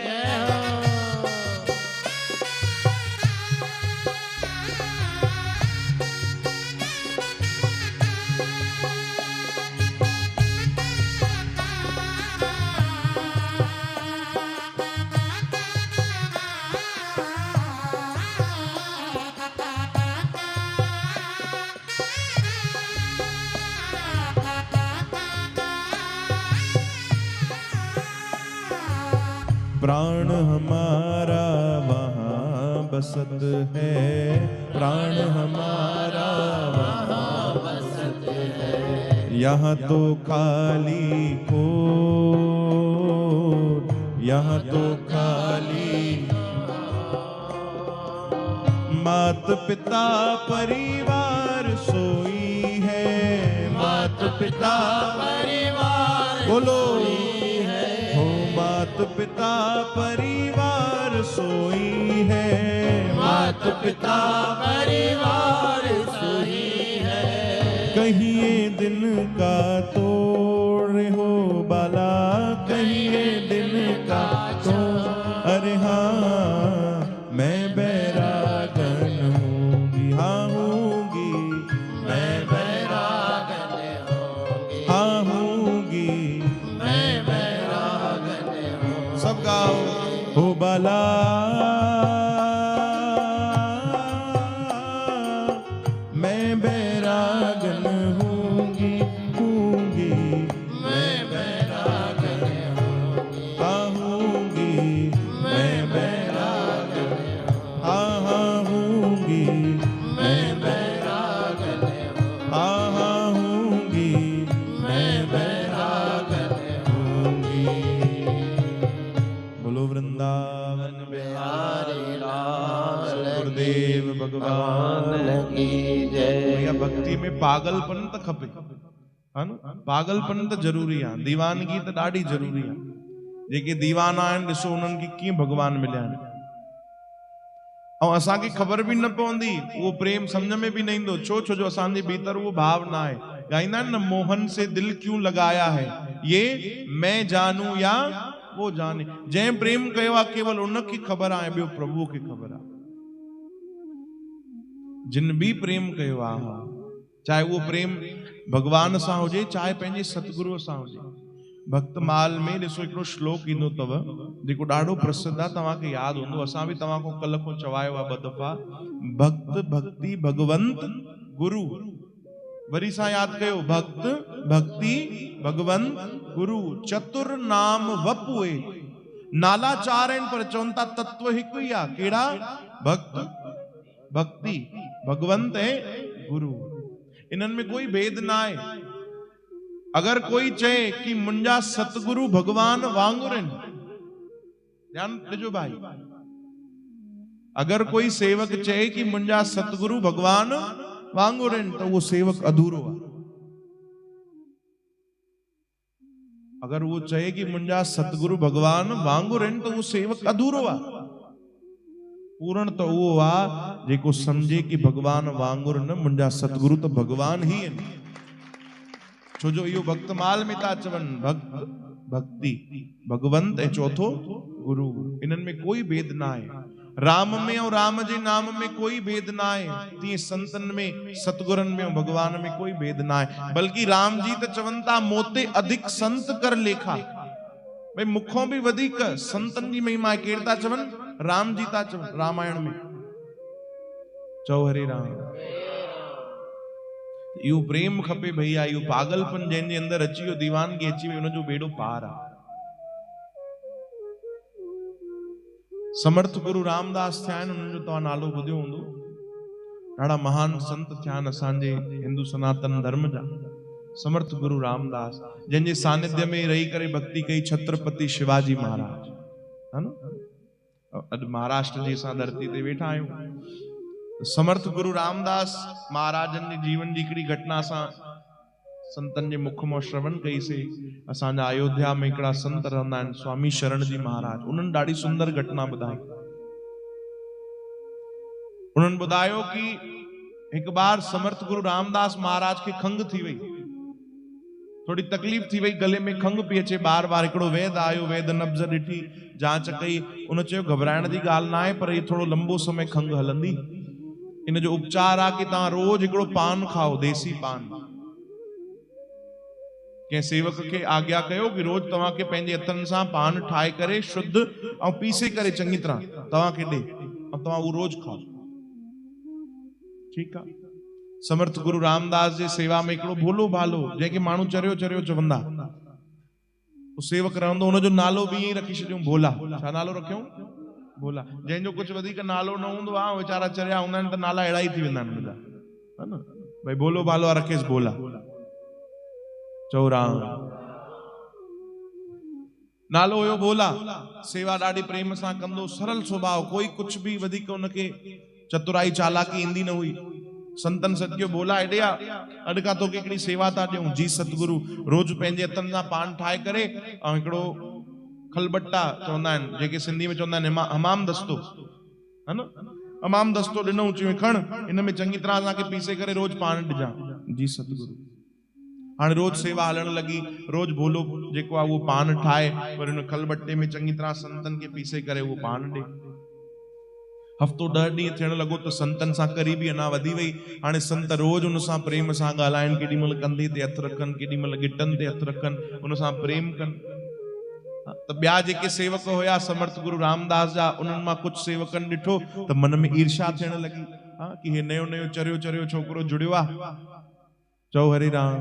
प्राण हमारा वहाँ बसत है, प्राण हमारा वहाँ बसत है। यहाँ तो खाली खोर, यहाँ तो खाली मात पिता परिवार सोई है, मात पिता परिवार बोलो सोई है। हो मात पिता परिवार सोई है, मात पिता परिवार सोई है। कहीं ये दिन का तोड़ हो बाला, कहीं ये दिन का तोड़, अरे हाँ मैं बैरागन हूँगी, हाँ हूँगी मैं बैरागन होंगे, हाँ हूँगी मैं बैरागन होंगे। सब गाओ हो बाला मैं बैरागन हूँगी, हूँगी मैं बैरागन होंगे, हाँ हूँगी मैं बैरागन, हाँ हाँ हूँगी मैं बैरागन होंगे, हाँ हाँ हूँगी मैं बैरागन हूँगी। बोलो वृंदावन बिहारी लाल गुरुदेव भगवान की जय। भैया भक्ति में पागलपन त खपे, है न? पागलपन त ज़रूरी आहे, दीवानगी त ॾाढी ज़रूरी आहे। जेके दीवाना आहिनि ॾिसो उन्हनि खे कीअं भगवान मिलिया आहिनि, ऐं असांखे ख़बर बि न पवंदी, उहो प्रेम सम्झ में बि न ईंदो। छो जो असांजे भीतर उहो भाव न आहे। ॻाईंदा आहिनि न, मोहन से दिल क्यों लगाया है, ये मैं जानू या वो जाने। जंहिं प्रेम कयो आहे केवल उनखे ख़बर आहे, ॿियो प्रभु खे ख़बर आहे। जिन भी प्रेम कयो आहे, चाहे वो प्रेम भगवान सां हुजे, चाहे पंहिंजे सतगुरुअ सां हुजे। भक्तमाल में ॾिसो हिकिड़ो श्लोक ईंदो अथव जेको ॾाढो प्रसिद्ध आहे, तव्हांखे यादि हूंदो। असां बि तव्हांखो कल्ह को चवायो आहे ॿ दफ़ा, भक्त भक्ति भगवंत गुरु। वरी सां यादि कयो, भक्त भक्ति भगवंत गुरु। चतुर नाम वपुए, नाला चार आहिनि पर चवनि था तत्व हिकु ई आहे। कहिड़ा? भक्त भक्ति भगवंत ऐं गुरु। इन्हनि में कोई भेद न आहे। अगर कोई चए कि मुंहिंजा सतगुरु भगवान वांगुर आहिनि, ध्यान ॾिजो भाई, अगर कोई सेवक चए कि मुंहिंजा सतगुरु भगवान वांगुर आहिनि त उहो सेवक अधूरो आहे। अगर वो चए कि मुंहिंजा सतगुरु भगवान वांगुर आहिनि त उहो सेवक अधूरो आहे। पूर्ण तो उहो आहे जेको समझे कि भगवान वांगुर न, मुंहिंजा सतगुरु त भगवान ही आहिनि। छो जो इहो भक्तमाल में था चवनि, भक्त भक्ति भगवंत ऐं चौथो गुरु। इन्हनि में कोई भेद न आहे। राम में और राम जे नाम में कोई भेद न आहे, तीअं संतन में सतगुरनि में भगवान में कोई भेद न आहे। बल्कि राम जी त चवनि था, मोते अधिक संत कर लेखा। भाई मुखों भी वधीक संतन जी महिमा आहे। केर था चवनि? राम जी था चवनि रामायण में, चओ हरे राम। इहो प्रेम खपे भैया, इहो पागलपन जंहिंजे अंदरि अची वियो, दीवानगी अची वई, उनजो बेड़ो पार आहे। समर्थ गुरु रामदास थिया आहिनि, उन्हनि जो तव्हां नालो ॿुधियो हूंदो। ॾाढा महान संत थिया आहिनि असांजे हिंदू सनातन धर्म जा। समर्थ गुरु रामदास, जंहिंजे सानिध्य में रही करे भक्ति कई छत्रपति शिवाजी महाराज, है न? अॼु महाराष्ट्र जी असां धरती ते वेठा आहियूं। समर्थ गुरु रामदास महाराजन जी जीवन जी हिकिड़ी घटना असां संतन जे मुख मां श्रवण कईसीं। असांजा अयोध्या में हिकिड़ा संत रहंदा आहिनि, स्वामी शरण जी महाराज। उन्हनि ॾाढी सुंदर घटना ॿुधाई। उन्हनि ॿुधायो कि हिकु बार समर्थ गुरु रामदास महाराज खे खंघि थी वई, थोड़ी तकलीफ़ थी वई, गले में खंघि पई अचे बार बार। हिकिड़ो वैद आयो, वैद नब्ज़ ॾिठी, जांच कई। उन चयो घबराइण जी ॻाल्हि न आहे, पर इहो थोड़ो लंबो समय खंघि हलंदी। इन जो उपचार आहे कि तव्हां रोज़ हिकिड़ो पान खाओ, देसी पान। कंहिं सेवक खे आज्ञा कयो कि रोज़ तव्हांखे पंहिंजे हथनि सां पान ठाहे करे शुद्ध ऐं पीसे करे चङी तरह तव्हांखे ॾे, ऐं तव्हां उहो रोज़ खाओ। ठीकु आहे। समर्थ गुरु रामदास जे सेवा में हिकिड़ो भोलो भालो, जंहिंखे माण्हू चरियो चरियो चवंदा, सेवक रहंदो हुनजो नालो बि ईअं रखी छॾियूं भोला। छा नालो रखियूं? भोला। जंहिंजो कुछ वधीक नालो न हूंदो आहे वीचारा चरिया हूंदा आहिनि त नाला अहिड़ा ई थी वेंदा आहिनि हुनजा, है न? भाई बोलो बालो आहे रखेसि भोला। चओ राम। नालो हुयो भोला। सेवा ॾाढी प्रेम सां कंदो, सरल स्वभाव, कोई कुछ बि वधीक उनखे चतुराई चालाकी ईंदी न हुई। संतन सदगयो भोला हेॾे आ, अॼु खां तोखे हिकिड़ी सेवा था ॾियूं। जी सतगुरु। रोज पंहिंजे हथनि सां पान ठाहे करे ऐं हिकिड़ो खलबट्टा चवंदा आहिनि, जेके सिंधी में चवंदा आहिनि हमाम दस्तो, है न? हमाम दस्तो ॾिनऊं, चयूं खण, इन में चङी तरह असांखे पीसे करे रोज पान ॾिजां। जी सतगुरु। हाणे रोज सेवा हलण लॻी, रोज भोलो जेको आहे उहो पान ठाहे वरी हुन खलबट्टे में चङी तरह संतन खे पीसे करे उहो पान ॾे। हफ़्तो 10 ॾींहं थियण लॻो त संतन सां करीबी अञा वधी वई। हाणे संत रोज हुन सां प्रेम सां ॻाल्हाइनि, केॾी महिल कंधे ते हथ रखनि, केॾी महिल गिटनि ते हथ रखनि, हुन सां प्रेम कनि। त ॿिया जेके सेवक हुया समर्थ गुरु रामदास जा, उन्हनि मां कुछ सेवकनि ॾिठो त मन में ईर्ष्या थियण लॻी, कि हे नयो नयो चरियो चरियो छोकिरो जुड़ियो आहे। चओ हरे राम।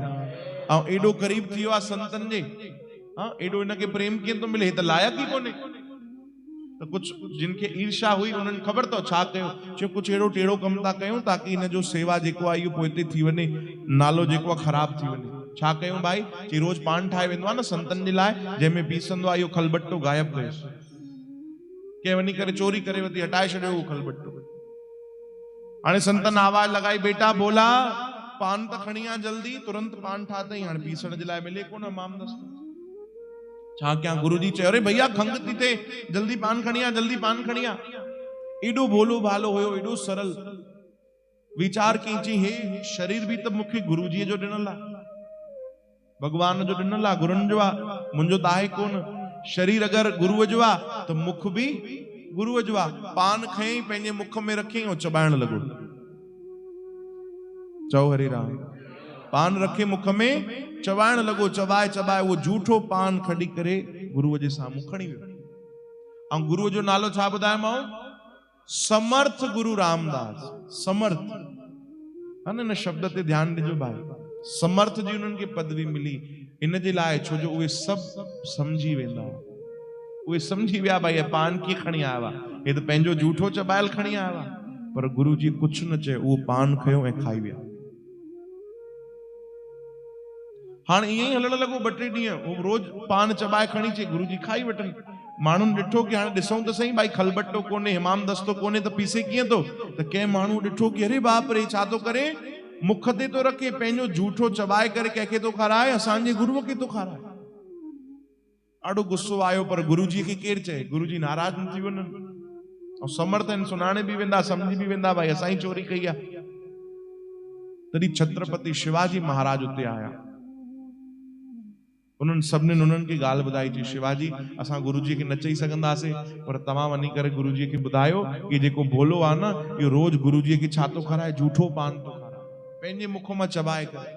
ऐं एॾो क़रीब थी वियो आहे संतन जे, एॾो हिनखे प्रेम कीअं थो मिले, हे त लाइक़ ई कोन्हे। त कुछ जिनखे ईर्ष्या हुई उन्हनि ख़बर अथव छा कयो? चयो कुछ अहिड़ो टेढ़ो कमु था कयूं ताकि हिन जो सेवा जेको आहे इहो पोइ थी वञे, नालो जेको आहे ख़राब थी वञे। छा कयूं भाई? चई रोज पान ठाहे वेंदो आहे न संतन जे लाइ, जंहिंमें पीसंदो आहे, इहो खलबट्टो गायब कयोसि। कंहिं वञी करे चोरी करे वठी हटाए छॾियो उहो खलबट्टो। हाणे संतन आवाज़ लॻाई, बेटा भोला पान त खणी आ जल्दी। तुरंत पान ठातई, हाणे पीसण जे लाइ मिले कोन हमाम दस्तो। छा क्या? गुरुजी चयो, अरे भैया खंग थी थे, जल्दी पान खणी आ, जल्दी पान खणी आ। एॾो भोलो भालो हुयो, एॾो सरल। वीचार कई, चई हे शरीर बि त मूंखे गुरुजीअ जो ॾिनल आहे, भगवान जो ॾिनल आहे, गुरुनि जो आहे, मुंहिंजो त आहे कोन। शरीर अगरि गुरुअ जो आहे त मुख बि गुरुअ जो आहे। पान खयईं, पंहिंजे मुख में रखियईं ऐं चबाइण लॻो। चओ हरे राम। पान रखे मुख में चबाइण लॻो। चबाए चबाए उहो झूठो पान खणी करे गुरुअ जे साम्हूं खणी वियो। ऐं गुरुअ जो नालो छा ॿुधायोमांव? समर्थ गुरु रामदास। समर्थ, है न? इन शब्द ते ध्यानु ॾिजो भाई। समर्थ जी उन्हनि खे पदवी मिली इन जे लाइ छो जो उहे सभु सम्झी वेंदा। उहे सम्झी विया भाई पान कीअं खणी आया हुआ, हे त पंहिंजो झूठो चबायल खणी आया हुआ। पर गुरु जी कुझु न चयो, उहो पान खयो ऐं खाई विया। हाणे ईअं ई हलण लॻो 2-3 ॾींहं, उहो रोज पान चबाए खणी अचे, गुरु जी खाई वठनि। माण्हुनि ॾिठो कि हाणे ॾिसूं त सही भाई, खलबट्टो कोन्हे, हिमाम दस्तो कोन्हे, त पीसे कीअं थो? त कंहिं माण्हू ॾिठो कि अरे बाप रे, छा थो करे? मुख ते तो रखे, पंहिंजो झूठो चबाए करे कंहिंखे तो खाराए, असांजे गुरुअ खे तो खाराए। ॾाढो गुस्सो आयो, पर गुरुजी खे केरु चए? गुरुजी नाराज न थी वञनि। ऐं समर्थ आहिनि, सुञाणे बि वेंदा, सम्झी बि वेंदा भाई असां ई चोरी कई आहे। तॾहिं छत्रपति शिवाजी महाराज उते आया। उन्हनि सभिनीनि उन्हनि खे ॻाल्हि ॿुधाई, चई शिवाजी असां गुरुजी खे न चई सघंदासीं, पर तव्हां वञी करे गुरुजी खे ॿुधायो कि जेको भोलो आहे न, इहो रोज गुरुजी खे छा थो खाराए? झूठो पान थो खाराए, पंहिंजे मुख मां चबाए करे।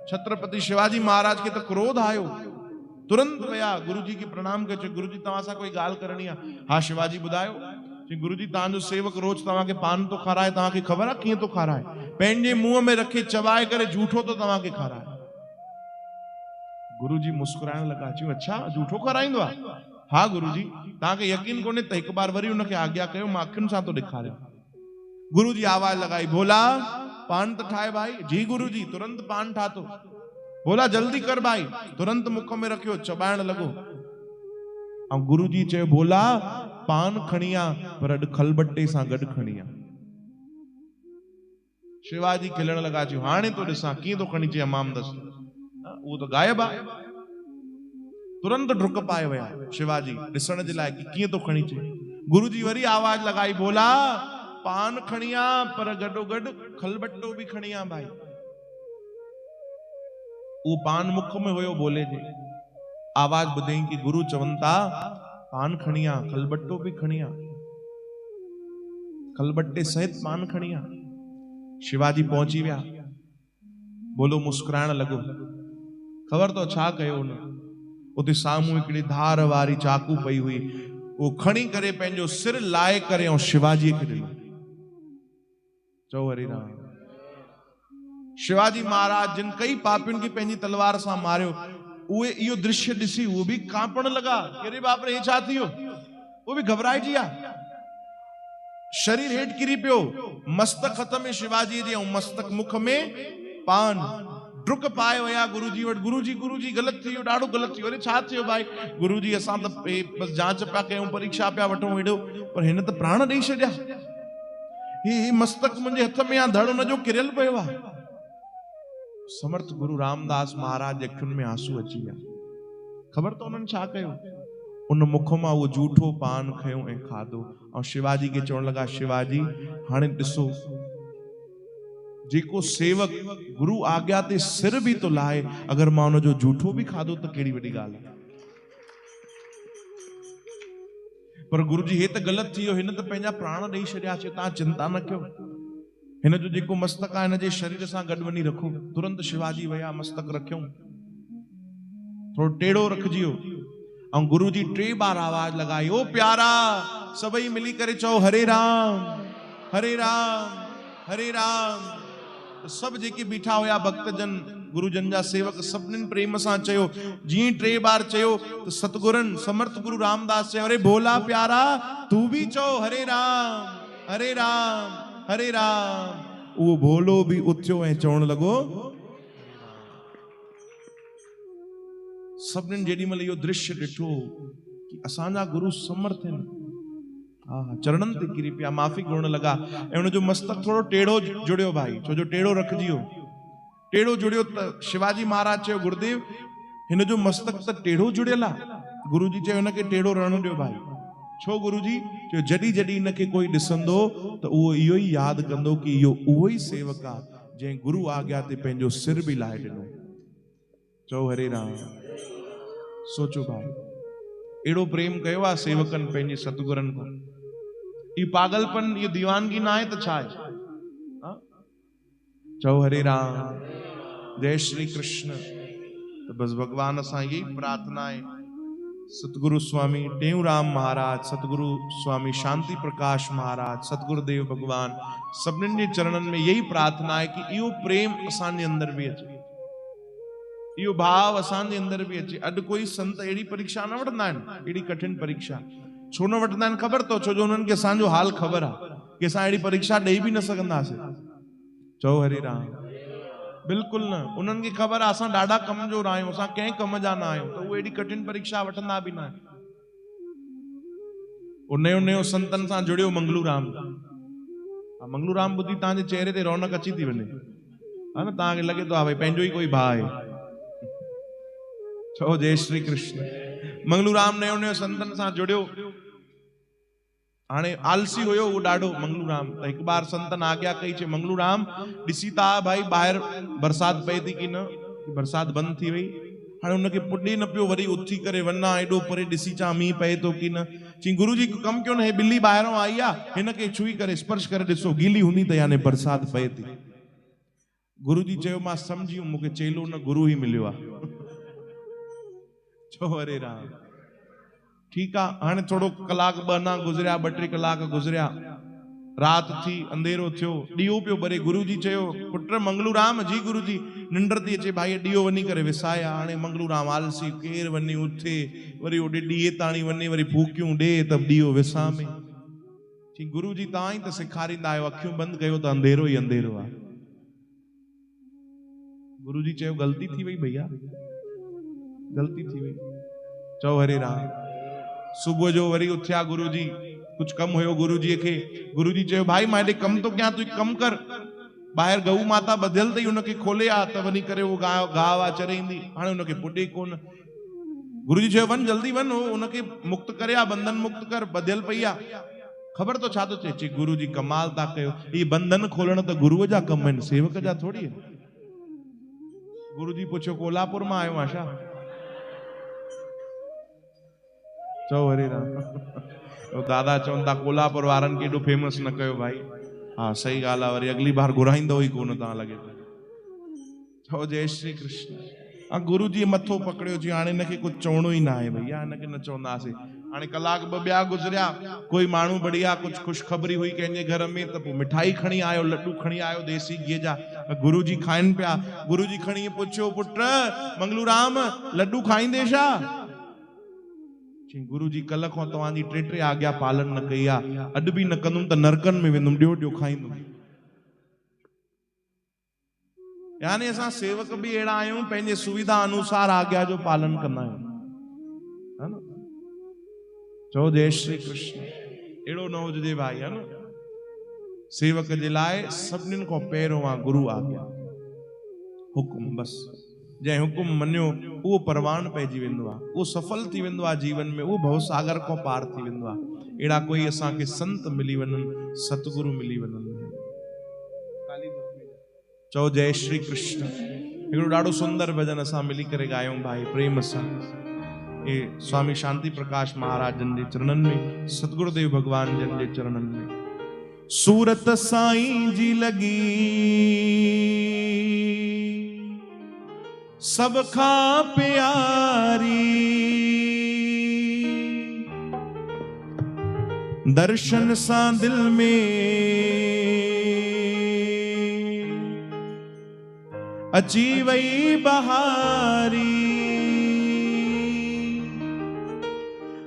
छत्रपति शिवाजी महाराज खे त क्रोध आयो। तुरंत विया गुरुजी खे प्रणाम कयो, गुरुजी तव्हां सां कोई ॻाल्हि करणी आहे। हा शिवाजी ॿुधायो। चई गुरुजी तव्हांजो सेवक रोज तव्हांखे पान थो खाराए, तव्हांखे ख़बर आहे कीअं थो खाराए? पंहिंजे मुंहं में रखे चबाए करे झूठो तो तव्हांखे खाराए। गुरुजी मुस्कुराइण लॻा, चयो अच्छा झूठो खाराईंदो आहे? हा गुरुजी, तव्हांखे यकीन कोन्हे त हिकु बार वरी उनखे आज्ञा कयो, मां अखियुनि सां थो ॾेखारियां। गुरुजी आवाज़ लॻाई, भोला पान त ठाहे भाई। जी गुरुजी। तुरंत पान ठातो। भोला जल्दी कर भाई। तुरंत मुख में रखियो, चबाइण लॻो। ऐं गुरुजी चयो, भोला पान खणी आ, पर अॼु खलबट्टे सां गॾु खणी आ। शिवाजी खिलण लॻा, चयो हाणे तो ॾिसां कीअं तो खणी अचे हमाम दस्तो। उहो त गायब आहे। तुरंत डुक पाए विया शिवाजी ॾिसण जे लाइ कि कीअं तो खणी अचे। गुरुजी वरी आवाज़ लॻाई, भोला पान खणी आ, पर गॾो गॾु खलबट्टो बि खणी आ भाई। उहो पान मुख में हुयो भोले जे। आवाज़ ॿुधई कि गुरु चवनि था पान खणी आ, खलबट्टो बि खणी आ, खलबट्टे सहित पान खणी आ। शिवाजी पहुची विया। बोलो मुस्कुराइण लॻो। ख़बर तो छा कयो हुन? उते साम्हूं हिकिड़ी धार वारी चाकू पई हुई, उहो खणी करे पंहिंजो सिर लाहे करे ऐं शिवाजीअ खे ॾिनो। चओ हरि राम। शिवाजी महाराज जिन कई पापियुनि खे पंहिंजी तलवार सां मारियो, उहे इहो दृश्य ॾिसी उहो बि कांपण लॻा, अरे बाप रे, हे छा थी वियो? उहो बि घबराइजी विया, शरीर हेठि किरी पियो, मस्तक हथ में शिवाजी जे ऐं मस्तक मुख में पान। डुक पाए विया गुरुजी वटि, गुरुजी ग़लति थी वियो, ॾाढो ग़लति थी वियो। अरे छा थियो भाई? गुरुजी असां त बसि जांच पिया कयूं, परीक्षा पिया वठूं हेॾो, पर हिन त प्राण ॾेई छॾिया। हे मस्तक मुंहिंजे हथ में आ, धड़ हुनजो किरियल पियो आहे। समर्थ गुरु रामदास महाराज जे अखियुनि में आंसू अची विया। ख़बर त उन्हनि छा कयो? उन मुख मां उहो जूठो पान खयो ऐं खाधो, ऐं शिवाजी खे चवण लॻा, शिवाजी हाणे ॾिसो, जेको सेवक गुरु आज्ञा ते सिर बि तो लाहे, अगर मां उनजो जूठो भी खाधो त कहिड़ी वॾी ॻाल्हि आहे। पर गुरुजी हे त ग़लति थी वियो, हिन त पंहिंजा प्राण ॾेई छॾियासीं, तव्हां चिंता न कयो, हिन जो जेको मस्तक आहे हिन जे शरीर सां गॾु वञी रखो। तुरंत शिवाजी विया, मस्तक रखियो, थोरो टेढ़ो रखिजी वियो, ऐं गुरुजी 3 बार आवाज लॻाई, ओ प्यारा, सभई मिली करे चओ हरे राम हरे राम हरे राम। सब जेके बीठा हुया भक्तजन, गुरुजन जा सेवक, सभिनीनि प्रेम सां चयो। जीअं 3 बार चयो तो सतगुरन समर्थ गुरु रामदास चयो, अरे भोला प्यारा, तू भी चओ हरे राम हरे राम हरे राम। उहो भोलो भी उथियो ऐं चवण लॻो। सभिनीनि जेॾीमहिल इहो दृश्य ॾिठो कि असांजा गुरु समर्थ आहिनि, चरणनि ते किरी पिया, माफ़ी घुरण लॻा, ऐं हुनजो मस्तक थोरो टेढ़ो जुड़ियो भाई, छो जो टेढ़ो रखिजी वियो, टेढ़ो जुड़ियो त शिवाजी महाराज चयो, गुरुदेव हिन जो मस्तक त टेढ़ो जुड़ियल आहे। गुरुजी चयो हिनखे टेढ़ो रहण ॾियो भाई। छो गुरुजी? चयो जॾहिं जॾहिं हिनखे कोई ॾिसंदो त उहो इहो ई यादि कंदो कि इहो उहो ई सेवक आहे जंहिं गुरु आज्ञा ते पंहिंजो सिर बि लाहे ॾिनो। चओ हरे राम। सोचो भाई, एड़ो प्रेम कयो आहे सेवकनि पंहिंजे सतगुरनि को। ये पागलपन, ये दीवानगी ना है तो छा है? चओ हरे राम, जय श्री कृष्ण। तो बस भगवान असां यही प्रार्थना है, सतगुरु स्वामी टेऊराम महाराज, सतगुरु स्वामी शांति प्रकाश महाराज, सतगुरुदेव भगवान, सभिनीनि जे चरणनि में यही प्रार्थना है कि इहो प्रेम असांजे अंदर भी अचे, इहो भाव असांजे अंदर भी अचे। अॼु कोई संत अहिड़ी परीक्षा न वठंदा आहिनि, अहिड़ी कठिन परीक्षा छो न वठंदा आहिनि? ख़बर तो, छो जो उन्हनि खे असांजो हाल ख़बर आहे कि असां अहिड़ी परीक्षा ॾेई भी न सघंदासीं। चओ हरे राम। बिल्कुलु न, उन्हनि खे ख़बर आहे असां ॾाढा कमज़ोर आहियूं, असां कंहिं कम जा न आहियूं, त उहे अहिड़ी कठिन परीक्षा वठंदा भी न आहिनि। उहो नयो नयो संतनि सां जुड़ियो मंगलू राम, मंगलू राम ॿुधी तव्हांजे चेहरे ते रौनक अची थी वञे, हा न, तव्हांखे लॻे थो हा भई पंहिंजो ई कोई भाउ आहे। चओ जय श्री कृष्ण। मंगलू राम नयो नयो संतनि सां जुड़ियो, हाणे आलसी हुयो वो ॾाढो मंगलू राम, त हिकु बार संतन आज्ञा कई, चे मंगलू राम ॾिसी था भाई ॿाहिरि बरसाति पए थी कि न, बरसाति बंदि थी वई। हाणे हुनखे पुॾे न पियो वरी उथी करे वञा एॾो परे ॾिसी चा मींहुं पए थो कि न। चई गुरुजी कमु कयो न, हे ॿिली ॿाहिरों आई आहे, हिनखे छुई करे स्पर्श करे ॾिसो, गीली हूंदी त यानी बरसाति पए थी। गुरुजी चयो मां सम्झी वियुमि, मूंखे चेलो न गुरु ई मिलियो आहे। चओ हरे राम। ठीक आहे, हाणे थोरो कलाक ॿ न गुज़रिया, 2-3 कलाक गुज़रिया, राति थी, अंधेरो थियो, ॾीओ पियो ॿरे। गुरुजी चयो पुट मंगलू राम, जी गुरुजी निंड थी अचे भाई, ॾीओ वञी करे विसाया। हाणे मंगलू राम आलसी, केर वञी उथे वरी ओॾे ॾीए ताणी वञे वरी फूकियूं ॾे त ॾीओ विसामे। चई गुरुजी तव्हां ई त सेखारींदा आहियो, अखियूं बंदि कयो त अंधेरो ई अंधेरो आहे। गुरुजी चयो ग़लती थी वई भैया, ग़लती थी वई। चओ हरे राम। सुबुह जो वरी उथिया गुरुजी, कुछ कम हुयो गुरुजी खे। गुरुजी चयो भाई मां हेॾे कम तो कयां, तू कम कर, ॿाहिरि गऊ माता बधियल अथई, हुनखे खोले आ त वञी करे उहो गाह वाह चरे ईंदी। हाणे हुनखे पुॾे कोन। गुरुजी चयो वञ जल्दी वञ, हुनखे मुक्त करे आ, बंधन मुक्त कर, बधियल पई आहे। ख़बर तो छा तो चए? गुरुजी कमाल था कयो, ये बंधन खोलण त गुरुअ जा कम आहिनि, सेवक जा थोड़ी आहिनि। गुरुजी पुछियो कोल्हापुर मां आयो आशा? चओ हरे राम। दादा चवनि था कोल्हापुर वारनि खे एॾो फेमस न कयो भाई। हाँ सही ॻाल्हि आहे, वरी अगली बार घुराईंदो ई कोन, तव्हां लॻे थो। चओ जय श्री कृष्ण। गुरुजी मथो पकड़ियो, जी हाणे हिनखे कुझु चवणो ई न आहे भैया, हिनखे न चवंदासीं। हाणे कलाक ॿ ॿिया गुज़रिया, कोई माण्हू बढ़िया कुछ खुशखबरी हुई कंहिंजे घर में त पोइ मिठाई खणी आयो, लड्डू खणी आयो देसी घीअ जा, गुरुजी खाइनि पिया। गुरुजी खणी पुछियो, पुट मंगलूराम लड्डू खाईंदे छा? गुरुजी कल खां तव्हांजी टे आज्ञा पालन न कई आहे, अॼु बि न कंदुमि त नरकनि में वेंदुमि, ॾियो ॾियो खाईंदुमि। यानी असां सेवक भी अहिड़ा आहियूं, पंहिंजे सुविधा अनुसार आज्ञा जो पालन कंदा आहियूं, है न? चओ जय श्री कृष्ण। अहिड़ो न हुजे भाई, है न? सेवक जे लाइ सभिनीनि खां पहिरियों आहे गुरु आज्ञा, हुकुम। बस जंहिं हुकुम मञियो उहो परवान पइजी वेंदो आहे, उहो सफल थी वेंदो आहे जीवन में, उहो भवसागर खां पार थी वेंदो आहे। अहिड़ा कोई असांखे संत मिली वञनि, सतगुरु मिली वञनि। चओ जय श्री कृष्ण। हिकिड़ो ॾाढो सुंदर भजन असां मिली करे ॻायूं भाई प्रेम सां। ये स्वामी शांति प्रकाश महाराज जन जे चरणनि में, सतगुरुदेव भगवान जन जे चरणनि में। सूरत साईं जी लगी सब खां प्यारी, दर्शन सां दिल में अची वई बहारी।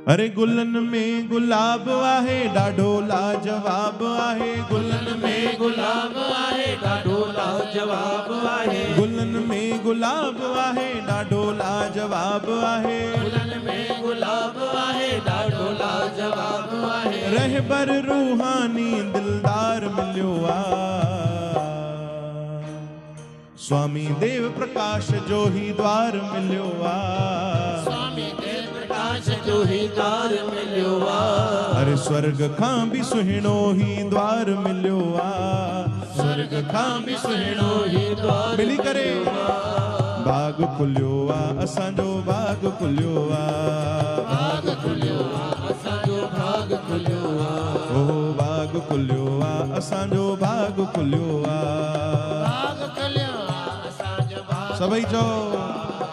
अरे गुलन में गुलाब आहे, ॾाढो लाजवाब आहे। गुलन में गुलाब आहे, ॾाढो लाजवाब आहे। गुलन में गुलाब आहे, ॾाढो लाजवाब आहे। गुलन में गुलाब आहे, ॾाढो लाजवाब आहे। रहबर रूहानी दिलदार मिलियो आ, स्वामी देव प्रकाश जो ही द्वार मिलियो आ। स्वामी देव प्रकाश जो ही द्वार मिलियो आ। अरे स्वर्ग खां भी सुहिणो ही द्वार मिलियो आ। स्वर्ग खां भी सुहिणो ही द्वार मिली करे बाग खुलियो आ, असांजो बाग खुलियो आ। बाग खुलियो आ, असांजो बाग खुलियो आ। ओ बाग खुलियो आ, असांजो बाग खुलियो आ। बाग खुलियो आ, असांजो बाग। सभई चओ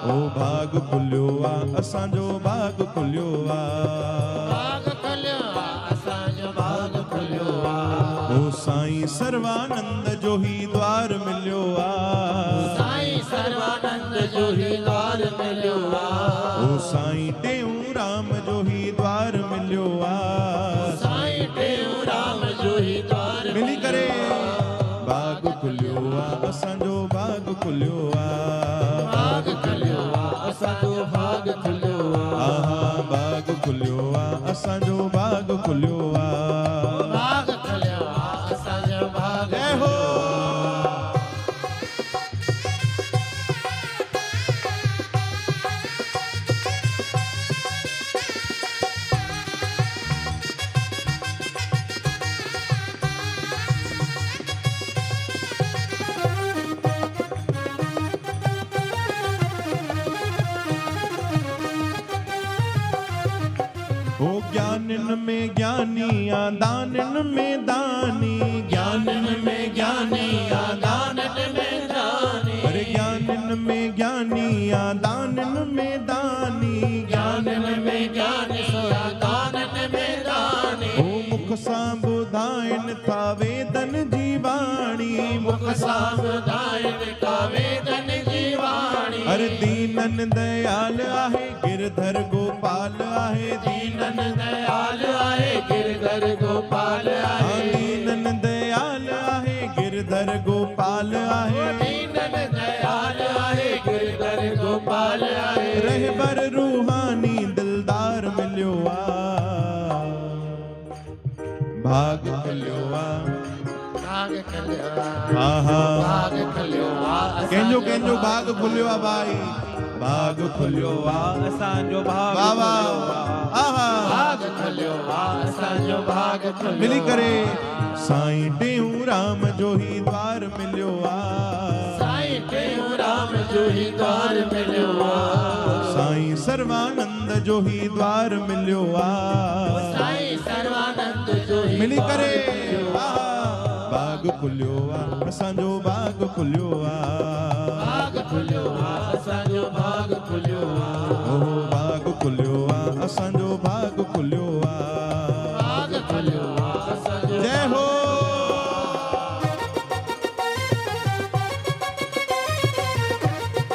ओ बाग खुलियो आ, असांजो बाग खुलियो आ। बाग खुलियो आ, असांजो बाग खुलियो आ। ओ साईं सर्वानंद जो ही द्वार मिलियो आ। साईं सर्वानंद जो ही द्वार मिलियो आ। ओ साईं टेऊं राम जो ही द्वार मिलियो आ। साईं टेऊं राम जो ही द्वार मिली करे बाग खुलियो आ, असांजो बाग खुलियो आ। बाग खुलियो आ, असांजो बाग खुलियो आ। आहा बाग खुलियो आ, असांजो बाग खुलियो आ। बाग खुलियो आ, असांजो बाग। जय हो। ओ ज्ञानन में ज्ञानी आ, दानन में दानी। ज्ञानन में ज्ञानी आ, दानन में दानी। अरे ज्ञानन में ज्ञानी आ, दानन में दानी। ज्ञानन में ज्ञानी आ, दानन में दानी। ओ मुख सां ॿुधाइनि था वेदन जी वाणी। मुख सां ॿुधाइनि था वेदन जी वाणी। अरे दीनन दयाल आहे, गिरधर गोपाल आहे। दीनन दयाल आहे, गिरधर गोपाल आहे। दीनन दयाल आहे, गिरधर गोपाल आहे। दीनन दयाल आहे, गिरधर गोपाल आहे। रहबर रूहानी दिलदार मिलियो आ, भाग खुलियो आ। भाग खुलियो आ, आहा भाग खुलियो आ। कंहिंजो कंहिंजो भाग खुलियो आ भाई। बाग खुलियो आ, असांजो बाग खुलियो आ। आहा बाग खुलियो आ, असांजो बाग खुलियो। मिली करे साईं टेऊं राम जो ही द्वार मिलियो आ। साईं टेऊं राम जो ही द्वार मिलियो आ। साईं सर्वानंद जो ही द्वार मिलियो आ। साईं सर्वानंद जो ही मिली करे बाग खुलियो आ, असांजो बाग खुलियो आ। बाग खुलियो आ, असांजो बाग खुलियो आ। ओ बाग खुलियो आ, असांजो भाग खुलियो आ। भाग खुलियो आ असांजो। जय हो।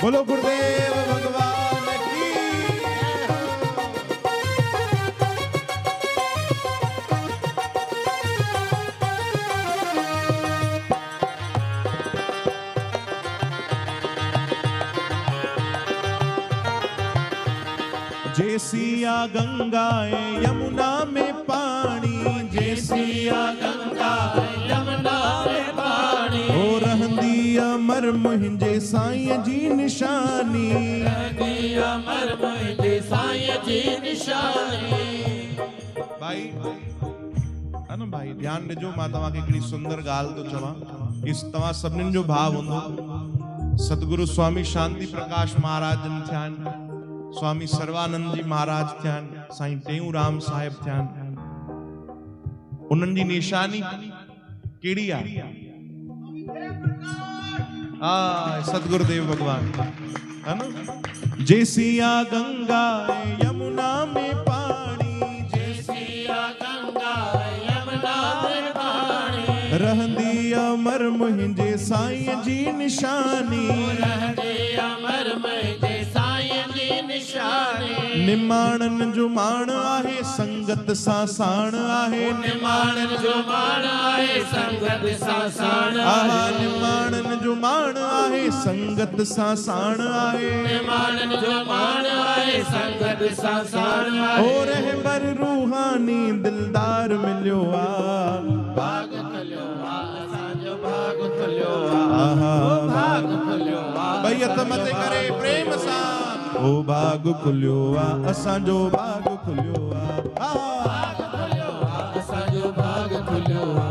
बोलो गुरुदेव भगवान की। जैसिया गंगाए यमुना में पानी, जैसिया गंगा यमुना में पानी, ओ रहंदी अमर मुंहिंजे साईं जी निशानी। रहंदी अमर मुंहिंजे साईं जी निशानी। भाई है न भाई, ध्यान ॾिजो, मां तव्हांखे हिकिड़ी सुंदर ॻाल्हि थो चवां। इस तव्हां सभिनीनि जो भाव हूंदो। सतगुरु स्वामी शांति प्रकाश महाराज जन थिया आहिनि, स्वामी सर्वानंद जी महाराज थिया आहिनि, साईं टेऊंराम साहिब थिया आहिनि। उन्हनि जी निशानी कहिड़ी आहे? हा, सतगुरुदेव भगवान है न। जैसिया गंगा यमुना में पानी, जैसिया गंगा यमुना में पानी, रहंदी अमर मुंहिंजे साईं जी निशानी। रहंदी अमर मुंहिंजे साईं जी निशानी। निमाणन जो माण आहे, संगत सां साण आहे। निमाणन जो माण आहे, संगत सां साण आहा, आहे। निमाणन जो माण आहे, संगत सां साण आहे। निमाणन जो माण आहे, संगत सां साण आहे। ओ रहबर रूहानी दिलदार मिलियो आ। भाग खुलियो आ असांजो, भाग खुलियो आ। आहा, भाग खुलियो आ। बैयत मते करे प्रेम सां। ओ भाग खुलियो आ असांजो, भाग खुलियो आ। भाग खुलियो आ असांजो, भाग खुलियो आ।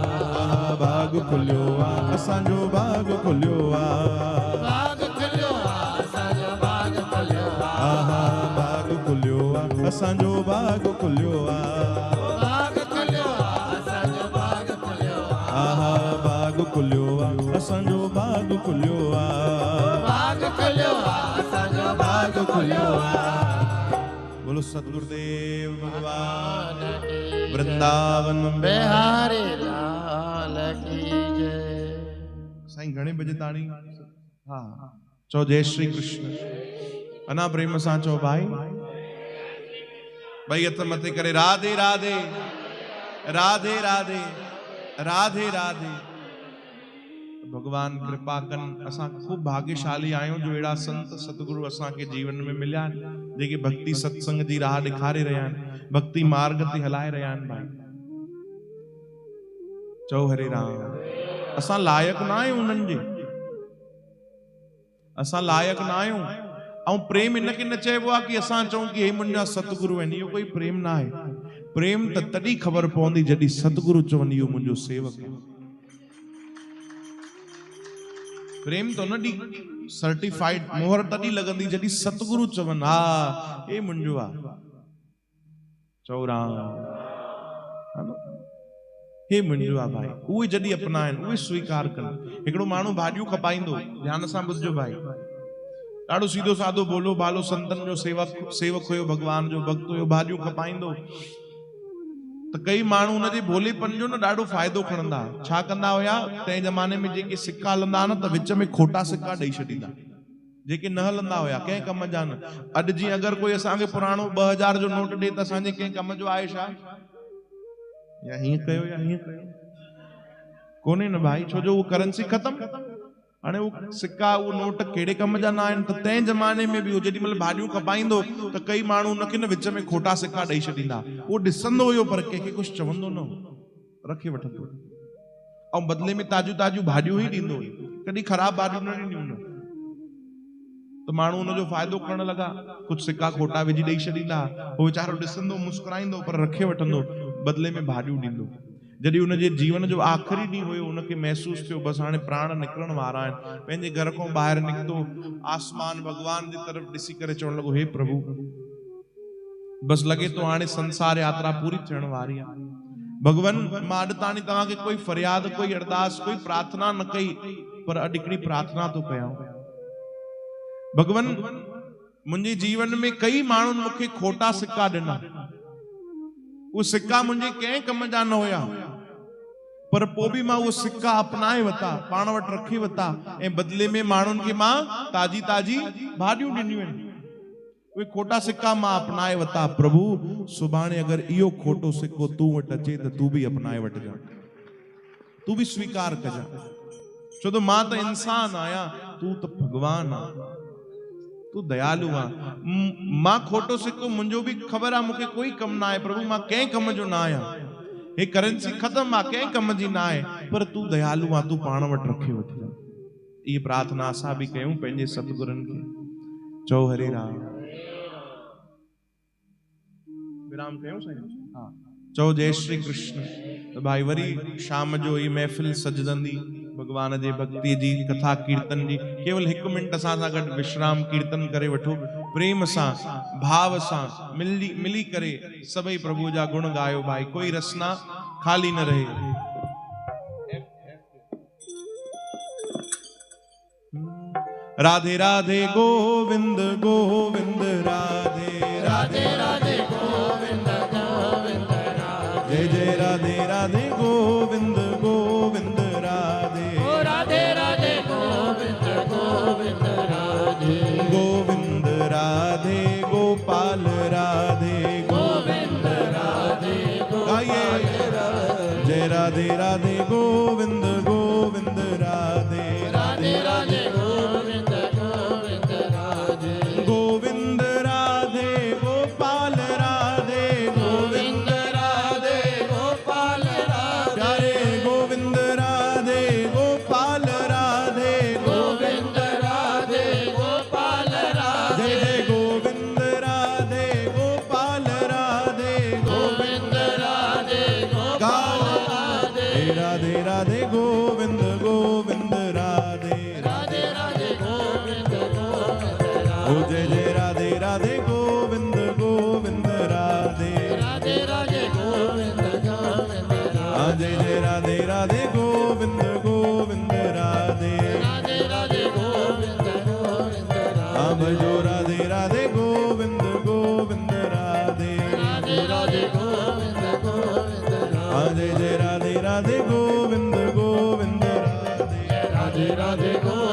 भाग खुलियो आ असांजो, भाग खुलियो आ। भाग खुलियो आ असांजो, भाग खुलियो आ। आहा, भाग खुलियो आ असांजो, भाग खुलियो आ। भाग खुलियो आ असांजो, भाग खुलियो आ। आहा, भाग खुलियो आ असांजो, भाग खुलियो आ। भाग खुलियो आ असांजो, भाग खुलियो आ। बोलो सतगुरुदेव भगवान वृंदावन बिहारी लाल की जय। साईं घणे बजे ताणी? हा, चओ जय श्री कृष्ण। अना प्रेम सां चओ भाई। भाई हथ मथे करे राधे राधे राधे राधे राधे राधे। भगवान कृपा कन, असां खूब भाग्यशाली आहियूं जो अहिड़ा संत सतगुरु असांखे जीवन में मिलिया आहिनि, जेके भक्ति सत्संग जी राह ॾेखारे रहिया आहिनि, भक्ति मार्ग ते हलाए रहिया आहिनि। भाई चओ हरे राम। असां लायक न आहियूं उन्हनि जे, असां लायक न आहियूं। ऐं प्रेम इनखे न चइबो आहे कि असां चऊं कि हे मुंहिंजा सतगुरु आहिनि, इहो कोई प्रेम न आहे। प्रेम त तॾहिं ख़बर पवंदी जॾहिं सतगुरु चवनि इहो मुंहिंजो सेवक आहे। प्रेम तो न डी सर्टिफाइड मोहर तॾहिं लॻंदी जॾहिं सतगुरु चवनि हा हे मुंहिंजो आहे। चओ राम, हे मुंहिंजो आहे भाई। उहे जॾहिं अपनाइनि, उहे स्वीकार कनि। हिकिड़ो माण्हू भाॼियूं खपाईंदो, ध्यान सां ॿुधजो भाई, ॾाढो सीधो साधो बोलो भालो संतन जो सेवक हुयो, भगवान जो भक्त हुयो, भाॼियूं खपाईंदो त कई माण्हू हुनजे भोलेपन जो न ॾाढो फ़ाइदो खणंदा। छा कंदा हुया, तंहिं ज़माने में जेके सिक्का हलंदा न त विच में खोटा सिक्का ॾेई छॾींदा, जेके न हलंदा हुया, कंहिं कम जा न। अॼु जीअं अगरि कोई असांखे पुराणो 2000 जो नोट ॾे त असांजे कंहिं कम जो आहे छा? या हीअं कयो या हीअं कयो, कोन्हे न भाई, छो जो उहो करेंसी ख़तमु। हाणे उहो सिक्का उहो नोट कहिड़े कम जा न आहिनि। त तंहिं ज़माने में बि उहो जेॾी महिल भाॼियूं खपाईंदो त कई माण्हू हुनखे न विच में खोटा सिक्का ॾेई छॾींदा। उहो ॾिसंदो हुयो पर कंहिंखे कुझु चवंदो न हो, रखे वठंदो, ऐं बदिले में ताज़ियूं ताज़ियूं भाॼियूं ई ॾींदो हुयो, कॾहिं ख़राब भाॼियूं न ॾिनियूं न। त माण्हू हुनजो फ़ाइदो खणण लॻा, कुझु सिक्का खोटा विझी ॾेई छॾींदा। उहो वीचारो ॾिसंदो, मुस्कुराईंदो, पर रखे वठंदो, बदिले में भाॼियूं ॾींदो। जॾहिं हुनजे जीवन जो आख़िरी ॾींहुं हुयो, हुनखे महसूस थियो बसि हाणे प्राण निकिरण वारा आहिनि। पंहिंजे घर खां ॿाहिरि निकितो, आसमान भगवान जी तरफ़ ॾिसी करे चवण लॻो, हे प्रभु, बसि लॻे थो हाणे संसार यात्रा पूरी थियण वारी आहे। भगवान, मां अॼु ताणी तव्हांखे कोई फरियाद, कोई अरदास, कोई प्रार्थना न कई, पर अॼु हिकिड़ी प्रार्थना थो कयां। भगवान, मुंहिंजे जीवन में कई माण्हुनि मूंखे खोटा सिक्का ॾिना, उहे सिक्का मुंहिंजे कंहिं कम जा न हुया, पर पोइ बि मां उहे सिक्का अपनाए वरिता, पाण वटि रखी वरिता, ऐं बदिले में माण्हुनि खे मां ताज़ी ताज़ी भाॼियूं ॾिनियूं आहिनि। उहे खोटा सिक्का मां अपनाए वरिता। प्रभु सुभाणे अगरि इहो खोटो सिक्को तूं वटि अचे त तूं बि अपनाए वठिजां, तूं बि स्वीकार कजां, छो त मां त इंसान आहियां, तूं त भगवान आ, तू दयालु आ। मां खोटो सिक्को, मुंहिंजो बि ख़बर आहे मूंखे कोई कम ना आहे प्रभु, मां कंहिं कम जो ना आहियां, हे करेंसी ख़त्म आहे, कंहिं कम जी ना आहे, पर तू दयालु आ, तू पाण वटि रखे वठिजां। इहा प्रार्थना असां बि कयूं पंहिंजे सतगुरनि खे। चओ हरे राम। विराम कयूं साईं? चओ जय श्री कृष्ण। तो भाई वरी शाम जो ये महफिल सजदंदी भगवान जे भक्ति जी कथा कीर्तन जी। केवल 1 मिनट असां सां गॾु विश्राम कीर्तन करे वठो, प्रेम सां भाव सां मिली करे सभई प्रभु जा गुण गायो भाई, कोई रसना खाली न रहे। राधे राधे गोविंद गोविंद राधे राधे राधे गोविंद गोविंद राधे, जय जय राधे राधे गोविंद गोविंद राधे, ओ राधे राधे गोविंद गोविंद राधे, गोविंद राधे गोपाल राधे गोविंद राधे गोपाल राधे, जय राधे राधे गोविंद गोविंद राधे, राधे राधे गोविंद गोविंद राधे, गोविंद राधे गोपाल राधे, गोविंद राधे गोपाल राधे, प्यारे गोविंद राधे गोपाल राधे, गोविंद राधे गोपाल राधे, जय जय गोविंद राधे गोपाल राधे, गोविंद राधे गोपाल राधे, राधे राधे गोविंद गोविंद राधे, राधे राधे गोविंद गोविंद ओ राधे, जय जय राधे राधे गोविंद गोविंद राधे, राधे राधे गोविंद गोविंद आ राधे, जय जय राधे राधे गोविंद गोविंद राधे, राधे राधे गोविंद गोविंद आ राधे, भजो राधे राधे गोविंद गोविंद राधे, राधे राधे गोविंद गोविंद आ राधे, जय जय राधे राधे गोविंद गोविंद राधे, राधे राधे गोविंद